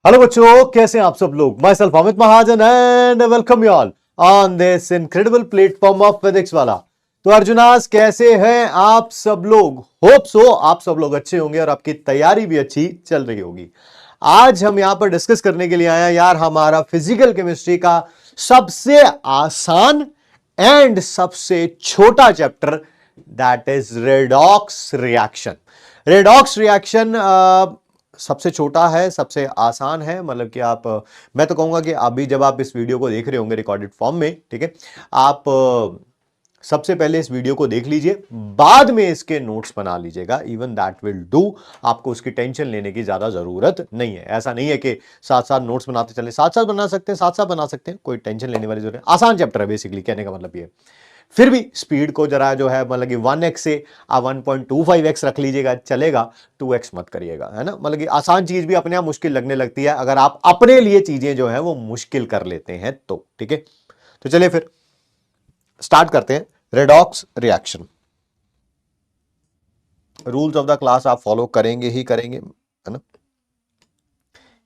Hello बच्चों, कैसे हैं आप सब लोग। My self Amit Mahajan and welcome you all on this incredible platform of physics वाला। तो अर्जुनास, कैसे हैं आप सब लोग। होप सो आप सब लोग अच्छे होंगे और आपकी तैयारी भी अच्छी चल रही होगी। आज हम यहां पर डिस्कस करने के लिए आए हैं यार, हमारा फिजिकल केमिस्ट्री का सबसे आसान एंड सबसे छोटा chapter, that is redox reaction. Redox reaction सबसे छोटा है, सबसे आसान है। मतलब कि आप, मैं तो कहूंगा कि अभी जब आप इस वीडियो को देख रहे होंगे रिकॉर्डेड फॉर्म में, ठीक है, आप सबसे पहले इस वीडियो को देख लीजिए, बाद में इसके नोट्स बना लीजिएगा। Even that will do. आपको उसकी टेंशन लेने की ज्यादा जरूरत नहीं है। ऐसा नहीं है कि साथ साथ नोट्स बनाते चले, साथ साथ बना सकते हैं, साथ साथ बना सकते हैं, कोई टेंशन लेने वाली जरूरत नहीं। आसान चैप्टर है बेसिकली, कहने का मतलब ये। फिर भी स्पीड को जरा जो है, मतलब कि 1x से आप 1.25x रख लीजिएगा, चलेगा। 2x मत करिएगा, है ना। मतलब कि आसान चीज भी अपने आप मुश्किल लगने लगती है अगर आप अपने लिए चीजें जो है वो मुश्किल कर लेते हैं तो, ठीक है। तो चलिए फिर स्टार्ट करते हैं। Redox reaction, rules of the class आप फॉलो करेंगे ही करेंगे, है ना।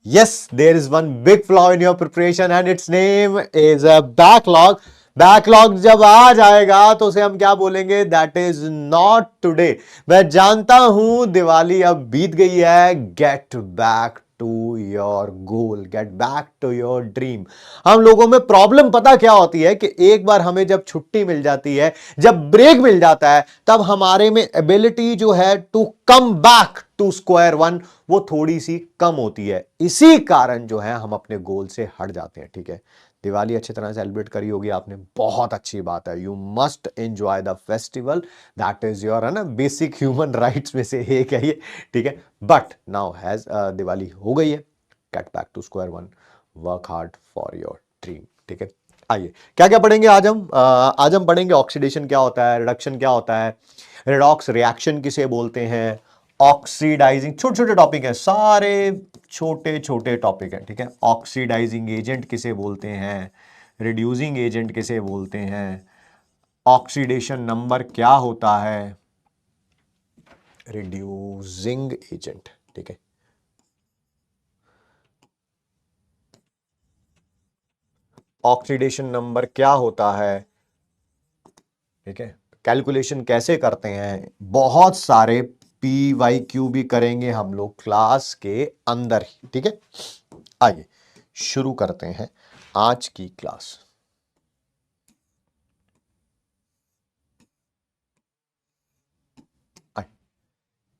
Yes, there is one big flaw in your preparation and its name is a backlog. Backlog जब आ जाएगा तो उसे हम क्या बोलेंगे, दैट इज नॉट टुडे। मैं जानता हूं दिवाली अब बीत गई है। Get back to your goal, get back to your dream. हम लोगों में प्रॉब्लम पता क्या होती है कि एक बार हमें जब छुट्टी मिल जाती है, जब ब्रेक मिल जाता है, तब हमारे में एबिलिटी जो है to come back to square one, वो थोड़ी सी कम होती है। इसी कारण जो है हम अपने गोल से हट जाते हैं, ठीक है। दिवाली अच्छी तरह से सेलिब्रेट करी होगी आपने, बहुत अच्छी बात है। You must enjoy the festival, that is your, है ना, बेसिक ह्यूमन राइट्स में से एक है ये, ठीक है। बट नाउ हैज दिवाली हो गई है, get back to square one, work hard for your dream, ठीक है। आइए, क्या क्या पढ़ेंगे आज हम। आज हम पढ़ेंगे ऑक्सीडेशन क्या होता है, रिडक्शन क्या होता है, रेडॉक्स रिएक्शन किसे बोलते हैं, ऑक्सीडाइजिंग, छोटे छोटे टॉपिक हैं सारे, छोटे छोटे टॉपिक हैं, ठीक है। ऑक्सीडाइजिंग एजेंट किसे बोलते हैं, रिड्यूसिंग एजेंट किसे बोलते हैं, ऑक्सीडेशन नंबर क्या होता है, रिड्यूसिंग एजेंट, ठीक है। ऑक्सीडेशन नंबर क्या होता है, ठीक है। कैलकुलेशन कैसे करते हैं, बहुत सारे पी वाई क्यू भी करेंगे हम लोग क्लास के अंदर ही, ठीक है। आइए शुरू करते हैं आज की क्लास।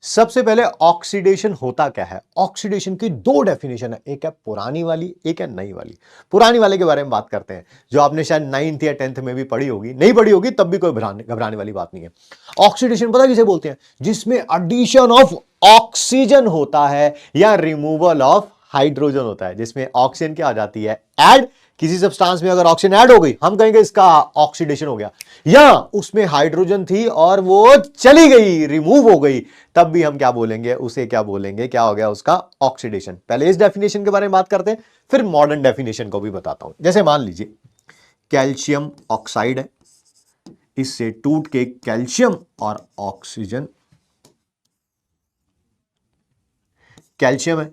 सबसे पहले ऑक्सीडेशन होता क्या है। ऑक्सीडेशन की दो डेफिनेशन है, एक है पुरानी वाली, एक है नई वाली। पुरानी वाले के बारे में बात करते हैं, जो आपने शायद 9th या 10th में भी पढ़ी होगी, नहीं पढ़ी होगी तब भी कोई घबराने वाली बात नहीं है। ऑक्सीडेशन पता किसे बोलते हैं, जिसमें एडिशन ऑफ ऑक्सीजन होता है या रिमूवल ऑफ हाइड्रोजन होता है, जिसमें ऑक्सीजन क्या आ जाती है, ऐड। किसी सब्सटेंस में अगर ऑक्सीजन ऐड हो गई, हम कहेंगे इसका ऑक्सीडेशन हो गया। या उसमें हाइड्रोजन थी और वो चली गई, रिमूव हो गई, तब भी हम क्या बोलेंगे, उसे क्या बोलेंगे, क्या हो गया उसका, ऑक्सीडेशन। पहले इस डेफिनेशन के बारे में बात करते हैं, फिर मॉडर्न डेफिनेशन को भी बताता हूं। जैसे मान लीजिए कैल्शियम ऑक्साइड है, इससे टूट के कैल्शियम और ऑक्सीजन, कैल्शियम है,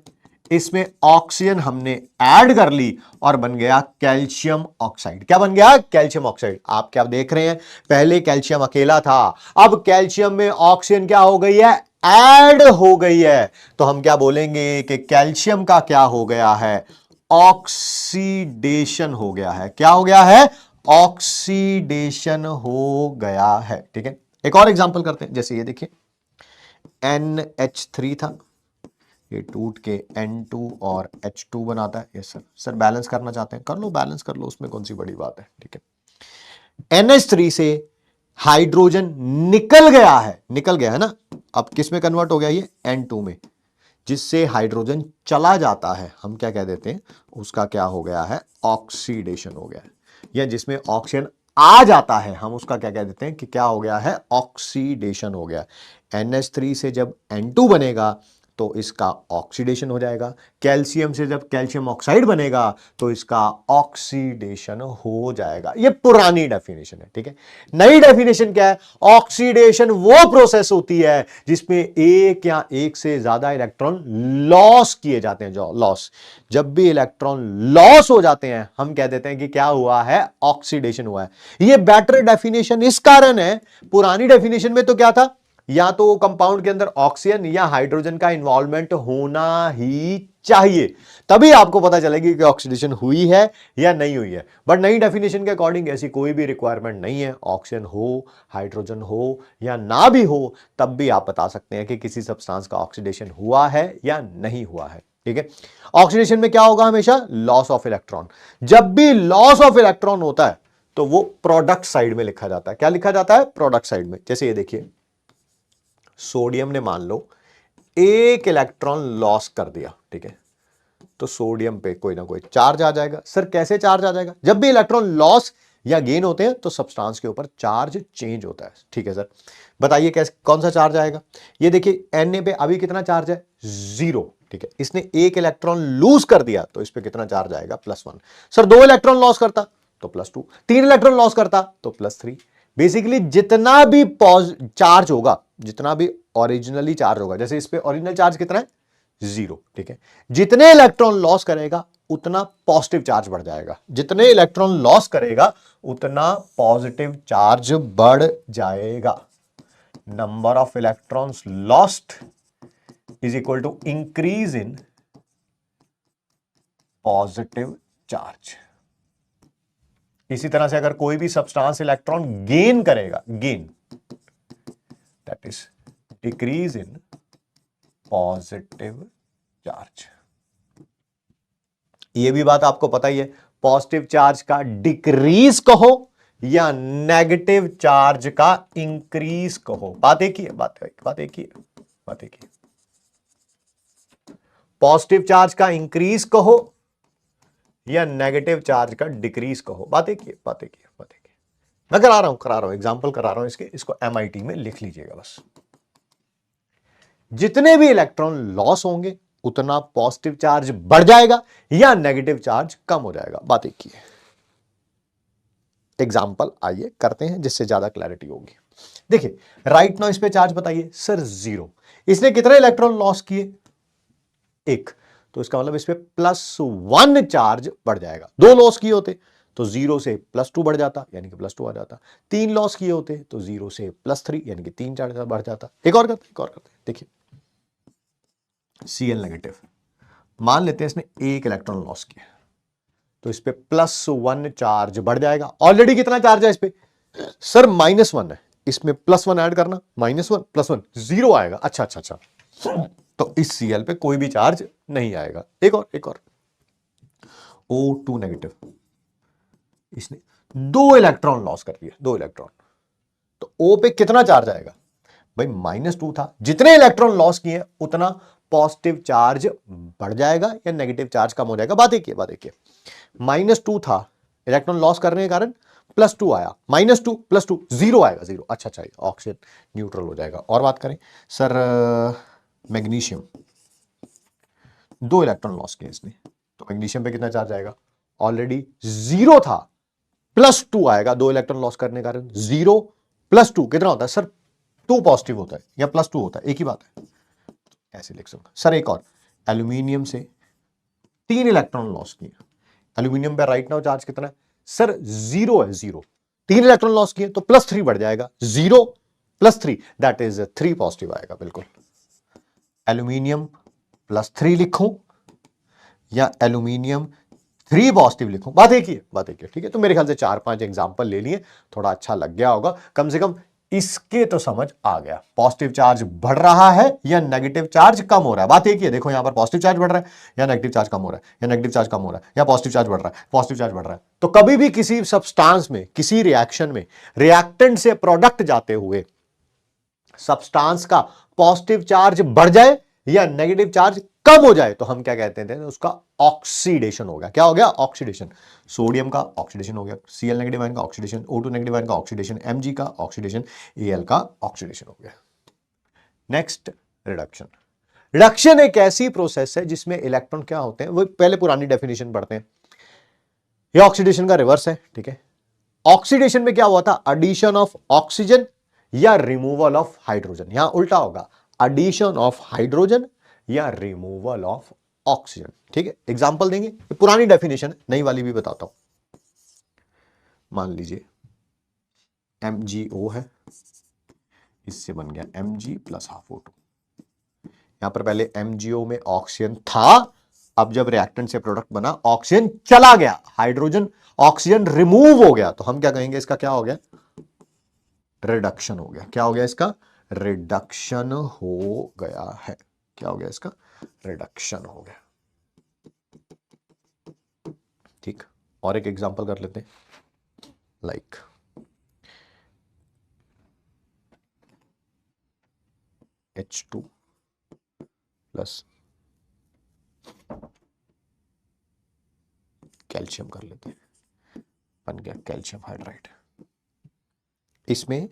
इसमें ऑक्सीजन हमने ऐड कर ली और बन गया कैल्शियम ऑक्साइड। क्या बन गया, कैल्शियम ऑक्साइड। आप क्या देख रहे हैं, पहले कैल्शियम अकेला था, अब कैल्शियम में ऑक्सीजन क्या हो गई है, ऐड हो गई है। तो हम क्या बोलेंगे कि कैल्शियम का क्या हो गया है, ऑक्सीडेशन हो गया है। क्या हो गया है, ऑक्सीडेशन हो गया है, ठीक है। एक और एग्जांपल करते हैं, जैसे ये देखिए NH3 था, ये टूट के N2 और H2 बनाता है। यस सर, सर बैलेंस करना चाहते हैं, कर लो, बैलेंस कर लो, उसमें कौन सी बड़ी बात है, ठीक है। NH3 से हाइड्रोजन निकल गया है, निकल गया है ना, अब किस में कन्वर्ट हो गया, ये N2 में, जिससे हाइड्रोजन चला जाता है, हम क्या कह देते हैं, उसका क्या हो गया है, ऑक्सीडेशन हो गया है। या जिसमें ऑक्सीजन आ जाता है, हम उसका क्या कह देते हैं कि क्या हो गया है, ऑक्सीडेशन हो गया। NH3 से जब N2 बनेगा तो इसका ऑक्सीडेशन हो जाएगा। कैल्शियम से जब कैल्शियम ऑक्साइड बनेगा तो इसका ऑक्सीडेशन हो जाएगा। ये पुरानी डेफिनेशन है, ठीक है। नई डेफिनेशन क्या है? ऑक्सीडेशन वो प्रोसेस होती है जिसमें एक या एक से ज्यादा इलेक्ट्रॉन लॉस किए जाते हैं। जो लॉस, जब भी इलेक्ट्रॉन लॉस हो जाते हैं हम कह देते हैं कि क्या हुआ है? ऑक्सीडेशन हुआ है। ये बेटर डेफिनेशन इस कारण है, पुरानी डेफिनेशन में तो क्या था? या तो कंपाउंड के अंदर ऑक्सीजन या हाइड्रोजन का इन्वॉल्वमेंट होना ही चाहिए, तभी आपको पता चलेगी कि ऑक्सीडेशन हुई है या नहीं हुई है। बट नई डेफिनेशन के अकॉर्डिंग ऐसी कोई भी रिक्वायरमेंट नहीं है। ऑक्सीजन हो, हाइड्रोजन हो या ना भी हो, तब भी आप बता सकते हैं कि किसी सब्सटेंस का ऑक्सीडेशन हुआ है या नहीं हुआ है, ठीक है। ऑक्सीडेशन में क्या होगा? हमेशा लॉस ऑफ इलेक्ट्रॉन। जब भी लॉस ऑफ इलेक्ट्रॉन होता है तो वो प्रोडक्ट साइड में लिखा जाता है। क्या लिखा जाता है? प्रोडक्ट साइड में। जैसे ये देखिए, सोडियम ने मान लो एक इलेक्ट्रॉन लॉस कर दिया, ठीक है, तो सोडियम पे कोई ना कोई चार्ज आ जाएगा। सर कैसे चार्ज आ जाएगा? जब भी इलेक्ट्रॉन लॉस या गेन होते हैं तो सब्सटेंस के ऊपर चार्ज चेंज होता है, ठीक है सर। बताइए कैसे, कौन सा चार्ज आएगा? ये देखिए Na पे अभी कितना चार्ज है? 0, ठीक है। इसने एक इलेक्ट्रॉन लूज कर दिया तो इस पे कितना चार्ज आएगा? +1। सर 2 इलेक्ट्रॉन लॉस करता तो +2, 3 इलेक्ट्रॉन लॉस करता तो +3। बेसिकली जितना भी चार्ज होगा, जितना भी ओरिजिनली चार्ज होगा, जैसे इस पे ओरिजिनल चार्ज कितना है? 0, ठीक है। जितने इलेक्ट्रॉन लॉस करेगा उतना पॉजिटिव चार्ज बढ़ जाएगा। जितने इलेक्ट्रॉन लॉस करेगा उतना पॉजिटिव चार्ज बढ़ जाएगा। Number of electrons lost is equal to increase in positive charge. इसी तरह से अगर कोई भी सब्सटेंस इलेक्ट्रॉन गेन करेगा, gain that is decrease in positive charge. ये भी बात आपको पता ही है, पॉजिटिव चार्ज का डिक्रीज कहो या नेगेटिव चार्ज का इंक्रीज कहो, बात एक ही है, बात एक ही है। पॉजिटिव चार्ज का इंक्रीज कहो या नेगेटिव चार्ज का डिक्रीज कहो, बात एक ही है। मैं करा रहा हूं एग्जांपल करा रहा हूं इसको MIT में लिख लीजिएगा बस। जितने भी इलेक्ट्रॉन लॉस होंगे उतना पॉजिटिव चार्ज बढ़ जाएगा या नेगेटिव चार्ज कम हो जाएगा, बात एक ही है। एग्जांपल आइए करते हैं जिससे ज्यादा क्लैरिटी होगी। देखिए राइट नाउ इस पे चार्ज बताइए। सर 0। इसने कितने इलेक्ट्रॉन लॉस किए? 1, तो इसका मतलब इस पे +1 चार्ज बढ़ जाएगा। 2 लॉस किए होते तो 0 से +2 बढ़ जाता, यानी कि +2 आ जाता। 3 लॉस किए होते तो 0 से +3 यानी कि 3 चार्ज बढ़ जाता। एक और करते देखिए, Cl नेगेटिव, मान लेते हैं इसने 1 इलेक्ट्रॉन लॉस किया तो इस पे +1 चार्ज बढ़ जाएगा। ऑलरेडी कितना चार्ज है इस पे? सर -1 है, इसमें +1 ऐड करना, -1 +1 0 आएगा। अच्छा, तो इस Cl पे कोई भी चार्ज नहीं आएगा। एक और O2 नेगेटिव, इसने 2 इलेक्ट्रॉन लॉस कर दिया, 2 इलेक्ट्रॉन, तो O पे कितना चार्ज आएगा? भाई -2 था, जितने इलेक्ट्रॉन लॉस किए उतना पॉजिटिव चार्ज बढ़ जाएगा या नेगेटिव चार्ज कम हो जाएगा, बात एक ही है। -2 था, इलेक्ट्रॉन लॉस करने के कारण +2 आया, -2 +2 0 आएगा, 0। अच्छा, ऑक्सीजन न्यूट्रल हो जाएगा। और बात करें सर मैग्नीशियम, 2 इलेक्ट्रॉन लॉस किए इसने, तो मैग्नीशियम पे कितना चार्ज आएगा? ऑलरेडी 0 था, +2 आएगा, 2 इलेक्ट्रॉन लॉस करने के कारण। 0 +2 कितना होता है? सर 2 पॉजिटिव होता है या +2 होता है, एक ही बात है, ऐसे लिख सकूंगा। सर एक और, एल्यूमिनियम से 3 इलेक्ट्रॉन लॉस किए, एल्यूमिनियम पे राइट नाउ चार्ज कितना है? सर 0 है, 0। 3 इलेक्ट्रॉन लॉस किए तो +3 बढ़ जाएगा, 0 +3 दैट इज 3 पॉजिटिव आएगा। बिल्कुल, एल्यूमिनियम +3 लिखूं या एल्यूमिनियम 3 पॉजिटिव लिखूं, बात एक ही है, ठीक है। तो मेरे ख्याल से 4-5 एग्जांपल ले लिए, थोड़ा अच्छा लग गया होगा, कम से कम इसके तो समझ आ गया। पॉजिटिव चार्ज बढ़ रहा है या नेगेटिव चार्ज कम हो रहा है, बात एक ही है। देखो यहां पर पॉजिटिव चार्ज बढ़ रहा है या नेगेटिव चार्ज कम हो रहा है, या नेगेटिव चार्ज कम हो रहा है या पॉजिटिव चार्ज बढ़ रहा है, पॉजिटिव चार्ज बढ़ रहा है। तो कभी भी किसी सब्सटेंस में, किसी रिएक्शन में, रिएक्टेंट से प्रोडक्ट जाते हुए सब्सटेंस का पॉजिटिव चार्ज बढ़ जाए या नेगेटिव चार्ज कम हो जाए तो हम क्या कहते हैं? उसका ऑक्सीडेशन हो गया। क्या हो गया? ऑक्सीडेशन। सोडियम का ऑक्सीडेशन हो गया, Cl नेगेटिव आयन का ऑक्सीडेशन, O2 नेगेटिव आयन का ऑक्सीडेशन, Mg का ऑक्सीडेशन, Al का ऑक्सीडेशन हो गया। Next reduction. रिडक्शन एक ऐसी प्रोसेस है जिसमें इलेक्ट्रॉन क्या होते हैं, वो पहले पुरानी डेफिनेशन पढ़ते हैं। ये ऑक्सीडेशन का रिवर्स है, ठीक है। ऑक्सीडेशन में क्या हुआ था, एडिशन ऑफ ऑक्सीजन या रिमूवल ऑफ हाइड्रोजन। यहां उल्टा होगा, एडिशन ऑफ हाइड्रोजन या रिमूवल ऑफ ऑक्सीजन, ठीक है। एग्जांपल देंगे, पुरानी डेफिनेशन, नई वाली भी बताता हूं। मान लीजिए MgO है, इससे बन गया Mg प्लस हाफ O2। यहां पर पहले MgO में ऑक्सीजन था, अब जब रिएक्टेंट से प्रोडक्ट बना, ऑक्सीजन चला गया, हाइड्रोजन ऑक्सीजन रिमूव हो गया, तो हम क्या कहेंगे, इसका क्या हो गया, रिडक्शन हो गया। क्या हो गया इसका, रिडक्शन हो गया है। क्या हो गया इसका, रिडक्शन हो गया। ठीक, और एक एग्जांपल कर लेते हैं, लाइक H2 प्लस कैल्शियम कर लेते हैं, बन गया कैल्शियम हाइड्राइड। इसमें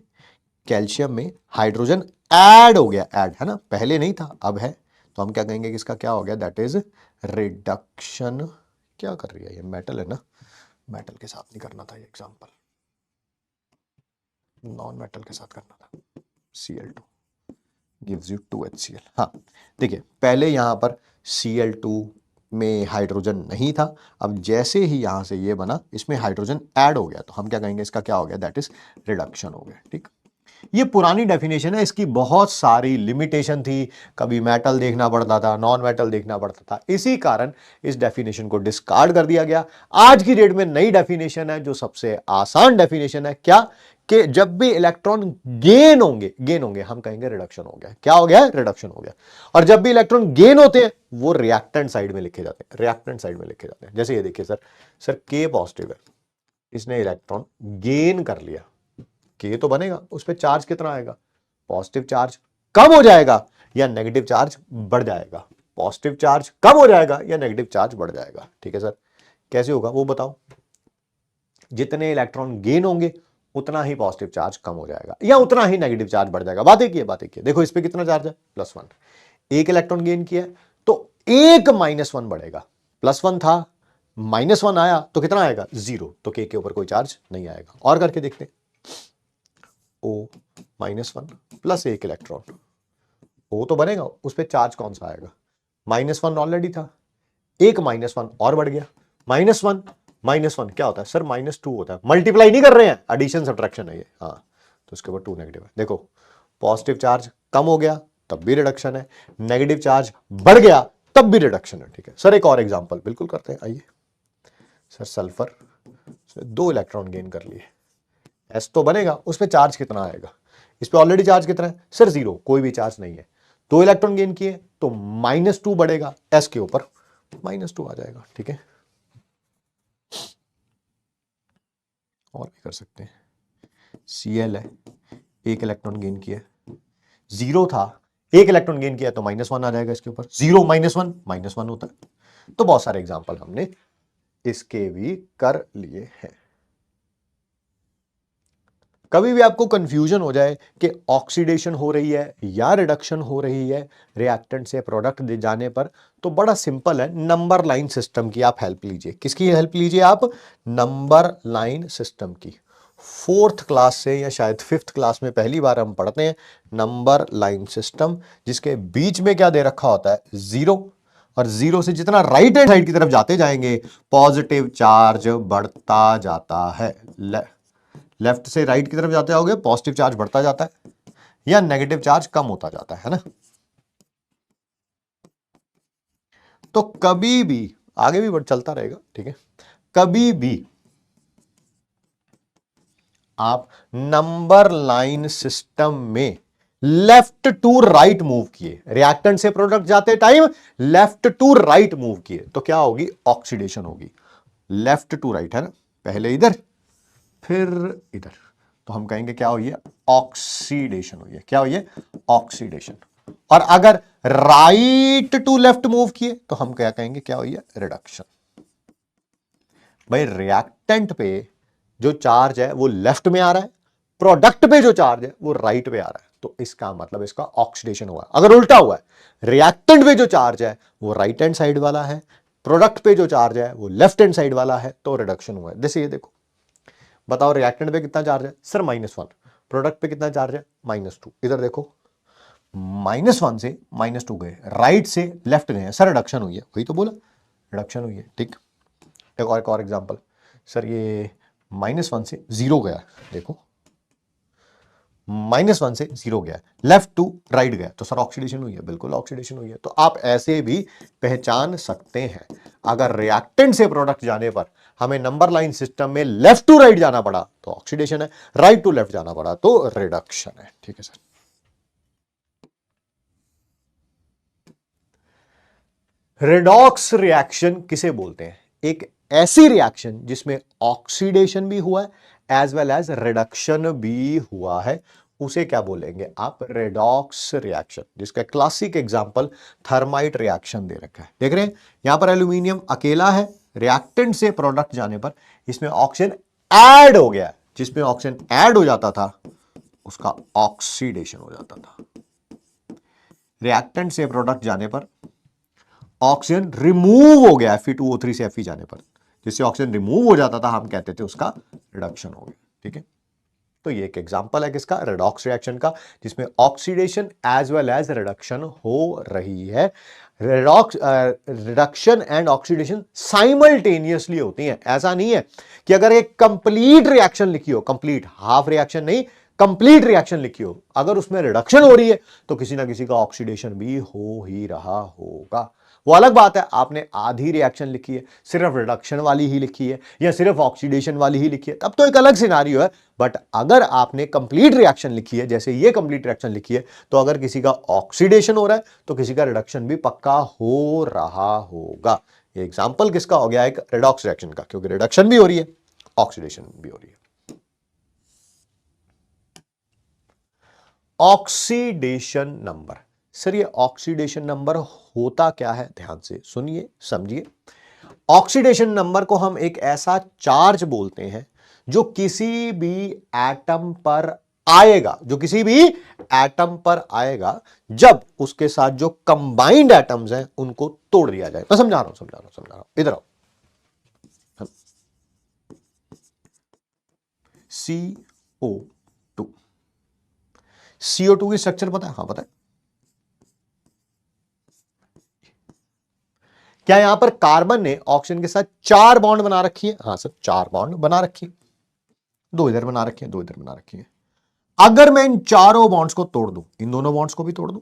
कैल्शियम में हाइड्रोजन ऐड हो गया, ऐड है ना, पहले नहीं था अब है, तो हम क्या कहेंगे कि इसका क्या हो गया, दैट इज रिडक्शन। क्या कर रही है ये, मेटल है ना, मेटल के साथ नहीं करना था ये एग्जांपल, नॉन मेटल के साथ करना था। Cl2 gives you 2HCl। हाँ देखिए, पहले यहां पर Cl2 में हाइड्रोजन नहीं था, अब जैसे ही यहां से ये बना, इसमें हाइड्रोजन ऐड हो गया, तो हम क्या कहेंगे, इसका क्या हो गया, दैट इज रिडक्शन हो गया। ठीक, ये पुरानी डेफिनेशन है, इसकी बहुत सारी लिमिटेशन थी, कभी मेटल देखना पड़ता था, नॉन मेटल देखना पड़ता था, इसी कारण इस डेफिनेशन को डिस्कार्ड कर दिया गया। आज की डेट में नई डेफिनेशन है जो सबसे आसान डेफिनेशन है, क्या कि जब भी इलेक्ट्रॉन गेन होंगे हम कहेंगे रिडक्शन हो गया। क्या हो गया, रिडक्शन हो गया। और जब भी इलेक्ट्रॉन गेन होते हैं वो रिएक्टेंट साइड में लिखे जाते हैं, रिएक्टेंट साइड में लिखे जाते हैं। जैसे ये देखिए सर K पॉजिटिव है, इसने इलेक्ट्रॉन गेन कर लिया, K तो बनेगा, उस पर चार्ज कितना आएगा, पॉजिटिव चार्ज कम हो जाएगा या नेगेटिव चार्ज बढ़ जाएगा, पॉजिटिव चार्ज कम हो जाएगा या नेगेटिव चार्ज बढ़ जाएगा। ठीक है सर, कैसे होगा वो बताओ। जितने इलेक्ट्रॉन गेन होंगे उतना ही पॉजिटिव चार्ज कम हो जाएगा या उतना ही नेगेटिव चार्ज बढ़ जाएगा। बात एक ही है, देखो इस पे कितना चार्ज है, +1, एक इलेक्ट्रॉन गेन किया तो एक -1 बढ़ेगा, +1 था -1 आया तो कितना आएगा, 0, तो के ऊपर कोई चार्ज नहीं आएगा। और करके देखते हैं, O -1 प्लस एक इलेक्ट्रॉन, O तो बनेगा, उस पर चार्ज कौन सा आएगा, -1 ऑलरेडी था, एक -1 और बढ़ गया, -1 क्या होता है सर, -2 होता है, मल्टीप्लाई नहीं कर रहे हैं, एडिशन सब्ट्रैक्शन है ये। हाँ, तो इसके ऊपर 2 नेगेटिव है। देखो पॉजिटिव चार्ज कम हो गया तब भी रिडक्शन है, नेगेटिव चार्ज बढ़ गया तब भी रिडक्शन है। ठीक है सर, एक और एग्जांपल बिल्कुल करते हैं, आइए सर, सल्फर 2 इलेक्ट्रॉन गेन कर लिए, S तो बनेगा, उस पर चार्ज कितना आएगा, इस पे ऑलरेडी चार्ज कितना है सर, 0, कोई भी चार्ज नहीं है, 2 इलेक्ट्रॉन गेन किए तो -2 बढ़ेगा, S के ऊपर -2 आ जाएगा। ठीक है, और भी कर सकते हैं, Cl है, एक इलेक्ट्रॉन गेन किया, 0 था, एक इलेक्ट्रॉन गेन किया तो -1 आ जाएगा इसके ऊपर, 0 -1 होता है। तो बहुत सारे एग्जांपल हमने इसके भी कर लिए हैं। कभी भी आपको कंफ्यूजन हो जाए कि ऑक्सीडेशन हो रही है या रिडक्शन हो रही है रिएक्टेंट से प्रोडक्ट दे जाने पर, तो बड़ा सिंपल है, नंबर लाइन सिस्टम की आप हेल्प लीजिए। किसकी हेल्प लीजिए आप, नंबर लाइन सिस्टम की। 4th क्लास से या शायद 5th क्लास में पहली बार हम पढ़ते हैं नंबर लाइन सिस्टम, जिसके बीच में क्या दे रखा होता है, 0, और 0 से जितना राइट हैंड साइड की तरफ जाते जाएंगे पॉजिटिव चार्ज बढ़ता जाता है। लेफ्ट से राइट की तरफ जाते जाओगे पॉजिटिव चार्ज बढ़ता जाता है या नेगेटिव चार्ज कम होता जाता है ना। तो कभी भी आगे भी चलता रहेगा, ठीक है, कभी भी आप नंबर लाइन सिस्टम में लेफ्ट टू राइट मूव किए, रिएक्टेंट से प्रोडक्ट जाते time left to right move किए तो क्या होगी, ऑक्सीडेशन होगी। लेफ्ट टू राइट है ना, पहले इधर फिर इधर, तो हम कहेंगे क्या हुई है, ऑक्सीडेशन हुई है। क्या हुई है, ऑक्सीडेशन। और अगर राइट टू लेफ्ट मूव किए तो हम क्या कहेंगे, क्या हुई है, रिडक्शन। भाई रिएक्टेंट पे जो चार्ज है वो लेफ्ट में आ रहा है, प्रोडक्ट पे जो चार्ज है वो राइट पे आ रहा है, तो इसका मतलब इसका ऑक्सीडेशन हुआ। अगर उल्टा हुआ है, रिएक्टेंट पे जो चार्ज है वो राइट हैंड साइड वाला है, प्रोडक्ट पे जो चार्ज है वो लेफ्ट हैंड साइड वाला है, तो रिडक्शन हुआ है। जैसे ये देखो, बताओ रिएक्टेंट पे कितना चार्ज है सर, -1, प्रोडक्ट पे कितना चार्ज है -2, इधर देखो -1 से -2 गए, राइट से लेफ्ट गए सर, रिडक्शन हुई है, वही तो बोला, रिडक्शन हुई है। ठीक, एक और एग्जांपल सर, ये -1 से 0 गया, देखो -1 से 0 गया, लेफ्ट टू राइट गया, तो सर ऑक्सीडेशन हुई है, बिल्कुल ऑक्सीडेशन हुई है। तो आप ऐसे भी पहचान सकते हैं, अगर रिएक्टेंट से प्रोडक्ट जाने पर हमें नंबर लाइन सिस्टम में लेफ्ट टू राइट जाना पड़ा तो ऑक्सीडेशन है, राइट टू लेफ्ट जाना पड़ा तो रिडक्शन है। ठीक है सर। रेडॉक्स रिएक्शन किसे बोलते हैं? एक ऐसी रिएक्शन जिसमें ऑक्सीडेशन भी हुआ है एज वेल एज रिडक्शन भी हुआ है, उसे क्या बोलेंगे आप? रेडॉक्स रिएक्शन, जिसका क्लासिक एग्जांपल थर्माइट रिएक्शन दे रखा है। देख रहे हैं यहां पर एल्यूमिनियम अकेला है, रिएक्टेंट से प्रोडक्ट जाने पर इसमें ऑक्सीजन ऐड हो गया, जिसमें ऑक्सीजन ऐड हो जाता था उसका ऑक्सीडेशन हो जाता था। रिएक्टेंट से प्रोडक्ट जाने पर ऑक्सीजन रिमूव हो गया Fe2O3 से Fe जाने पर, जिससे ऑक्सीजन रिमूव हो जाता था, हम कहते थे उसका रिडक्शन हो गया। ठीक है, तो ये एक एग्जांपल है किसका? रेडॉक्स रिएक्शन का, जिसमें oxidation as well as reduction हो रही है। Redox reduction and oxidation simultaneously होती है। ऐसा नहीं है कि अगर एक कंप्लीट रिएक्शन लिखी हो, कंप्लीट, हाफ रिएक्शन नहीं, कंप्लीट रिएक्शन लिखी हो, अगर उसमें रिडक्शन हो रही है तो किसी ना किसी का ऑक्सीडेशन भी हो ही रहा होगा। वो अलग बात है, आपने आधी रिएक्शन लिखी है, सिर्फ रिडक्शन वाली ही लिखी है या सिर्फ ऑक्सीडेशन वाली ही लिखी है, तब तो एक अलग सिनारियो है। बट अगर आपने कंप्लीट रिएक्शन लिखी है, जैसे ये कंप्लीट रिएक्शन लिखी है, तो अगर किसी का ऑक्सीडेशन हो रहा है तो किसी का रिडक्शन भी पक्का हो रहा होगा। ये एग्जांपल किसका हो गया? एक रेडॉक्स रिएक्शन का, क्योंकि रिडक्शन भी हो रही है, ऑक्सीडेशन भी हो रही है। ऑक्सीडेशन नंबर, सर ये ऑक्सीडेशन नंबर होता क्या है? ध्यान से सुनिए, समझिए। ऑक्सीडेशन नंबर को हम एक ऐसा चार्ज बोलते हैं जो किसी भी एटम पर आएगा, जो किसी भी एटम पर आएगा जब उसके साथ जो कंबाइंड एटम्स हैं उनको तोड़ दिया जाए। मैं समझा रहा हूं, इधर आओ। CO2, CO2 की स्ट्रक्चर पता है? हाँ पता है। क्या यहां पर कार्बन ने ऑक्सीजन के साथ 4 बॉन्ड बना रखी है? हाँ सर, 4 बॉन्ड बना रखी है, 2 इधर बना रखी है, 2 इधर बना रखी है। अगर मैं इन चारों बॉन्ड्स को तोड़ दूं, इन दोनों बॉन्ड्स को भी तोड़ दूं,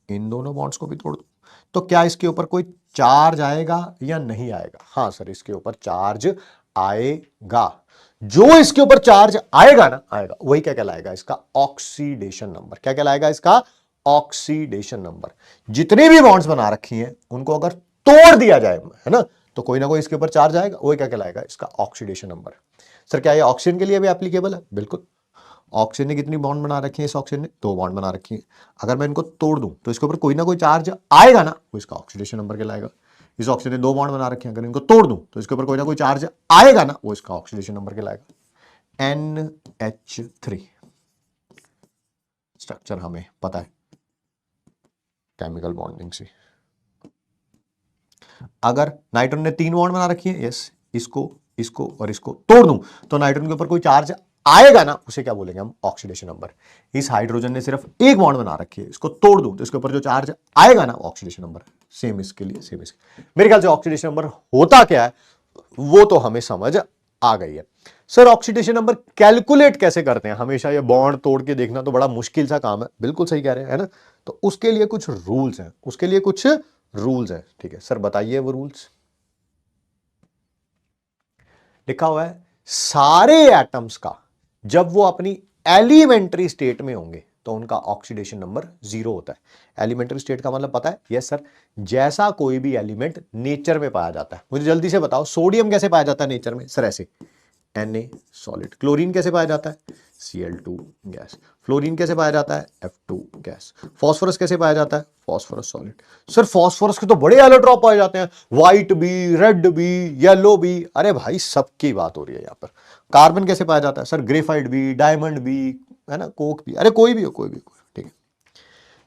इन दोनों बॉन्ड्स को भी तोड़ दूं, तो क्या इसके ऊपर कोई चार्ज आएगा या नहीं आएगा? हाँ सर, इसके ऊपर चार्ज आएगा। जो इसके ऊपर चार्ज आएगा ना, आएगा, वही क्या कहलाएगा? इसका ऑक्सीडेशन नंबर। क्या कहलाएगा? इसका ऑक्सीडेशन नंबर। जितने भी बॉन्ड्स बना रखी हैं उनको अगर तोड़ दिया जाए, है ना, तो कोई ना कोई इसके ऊपर चार्ज आएगा, वही क्या कहलाएगा? इसका ऑक्सीडेशन नंबर। सर क्या ये ऑक्सीजन के लिए भी एप्लीकेबल है? बिल्कुल। ऑक्सीजन ने कितनी बॉन्ड बना रखी है? इस ऑक्सीजन ने 2 बॉन्ड बना रखी है। अगर मैं इनको तोड़ दूं तो इसके ऊपर कोई ना कोई चार्ज आएगा ना, वो इसका ऑक्सीडेशन नंबर कहलाएगा। इस ऑक्सीजन ने 2 बॉन्ड बना रखे हैं, अगर इनको तोड़ दूं तो इसके ऊपर कोई ना कोई चार्ज आएगा ना, वो इसका ऑक्सीडेशन नंबर कहलाएगा। NH3 स्ट्रक्चर हमें पता है केमिकल बॉन्डिंग से। अगर नाइट्रोजन ने 3 बॉन्ड बना रखी है, यस, इसको, इसको और इसको तोड़ दूं तो नाइट्रोजन के ऊपर कोई चार्ज आएगा ना, उसे क्या बोलेंगे हम? Oxidation number. इस हाइड्रोजन ने सिर्फ 1 बॉन्ड बना रखी है, इसको तोड़ दूं तो इसके ऊपर जो चार्ज आएगा ना, ऑक्सीडेशन नंबर। सेम इसके लिए, सेम इसके। मेरे ख्याल से ऑक्सीडेशन नंबर होता क्या है वो तो हमें समझ आ गई है। सर ऑक्सीडेशन नंबर कैलकुलेट कैसे करते हैं? हमेशा ये बॉन्ड तोड़ के देखना तो बड़ा मुश्किल सा काम है। बिल्कुल सही कह रहे हैं, है ना। तो उसके लिए कुछ रूल्स हैं, उसके लिए कुछ रूल्स है। ठीक है सर, बताइए वो रूल्स। लिखा हुआ है सारे एटम्स का जब वो अपनी एलिमेंट्री स्टेट में होंगे तो उनका ऑक्सीडेशन नंबर 0 होता है। एलिमेंट्री स्टेट का मतलब पता है? यस सर, जैसा कोई भी एलिमेंट नेचर में पाया जाता है। मुझे जल्दी से बताओ, सोडियम कैसे पाया जाता है नेचर में? सर ऐसे, Na सॉलिड। क्लोरीन कैसे पाया जाता है? Cl2 gas. फ्लोरीन कैसे पाया जाता है? F2 gas. फास्फोरस कैसे पाया जाता है? Phosphorus solid. सर फास्फोरस के तो बड़े एलोट्रॉप पाए जाते हैं, व्हाइट भी, रेड भी, येलो भी। अरे भाई सबकी बात हो रही है यहां पर। कार्बन कैसे पाया जाता है? सर ग्रेफाइट भी, डायमंड भी, है ना, कोक भी, अरे कोई भी हो, ठीक है।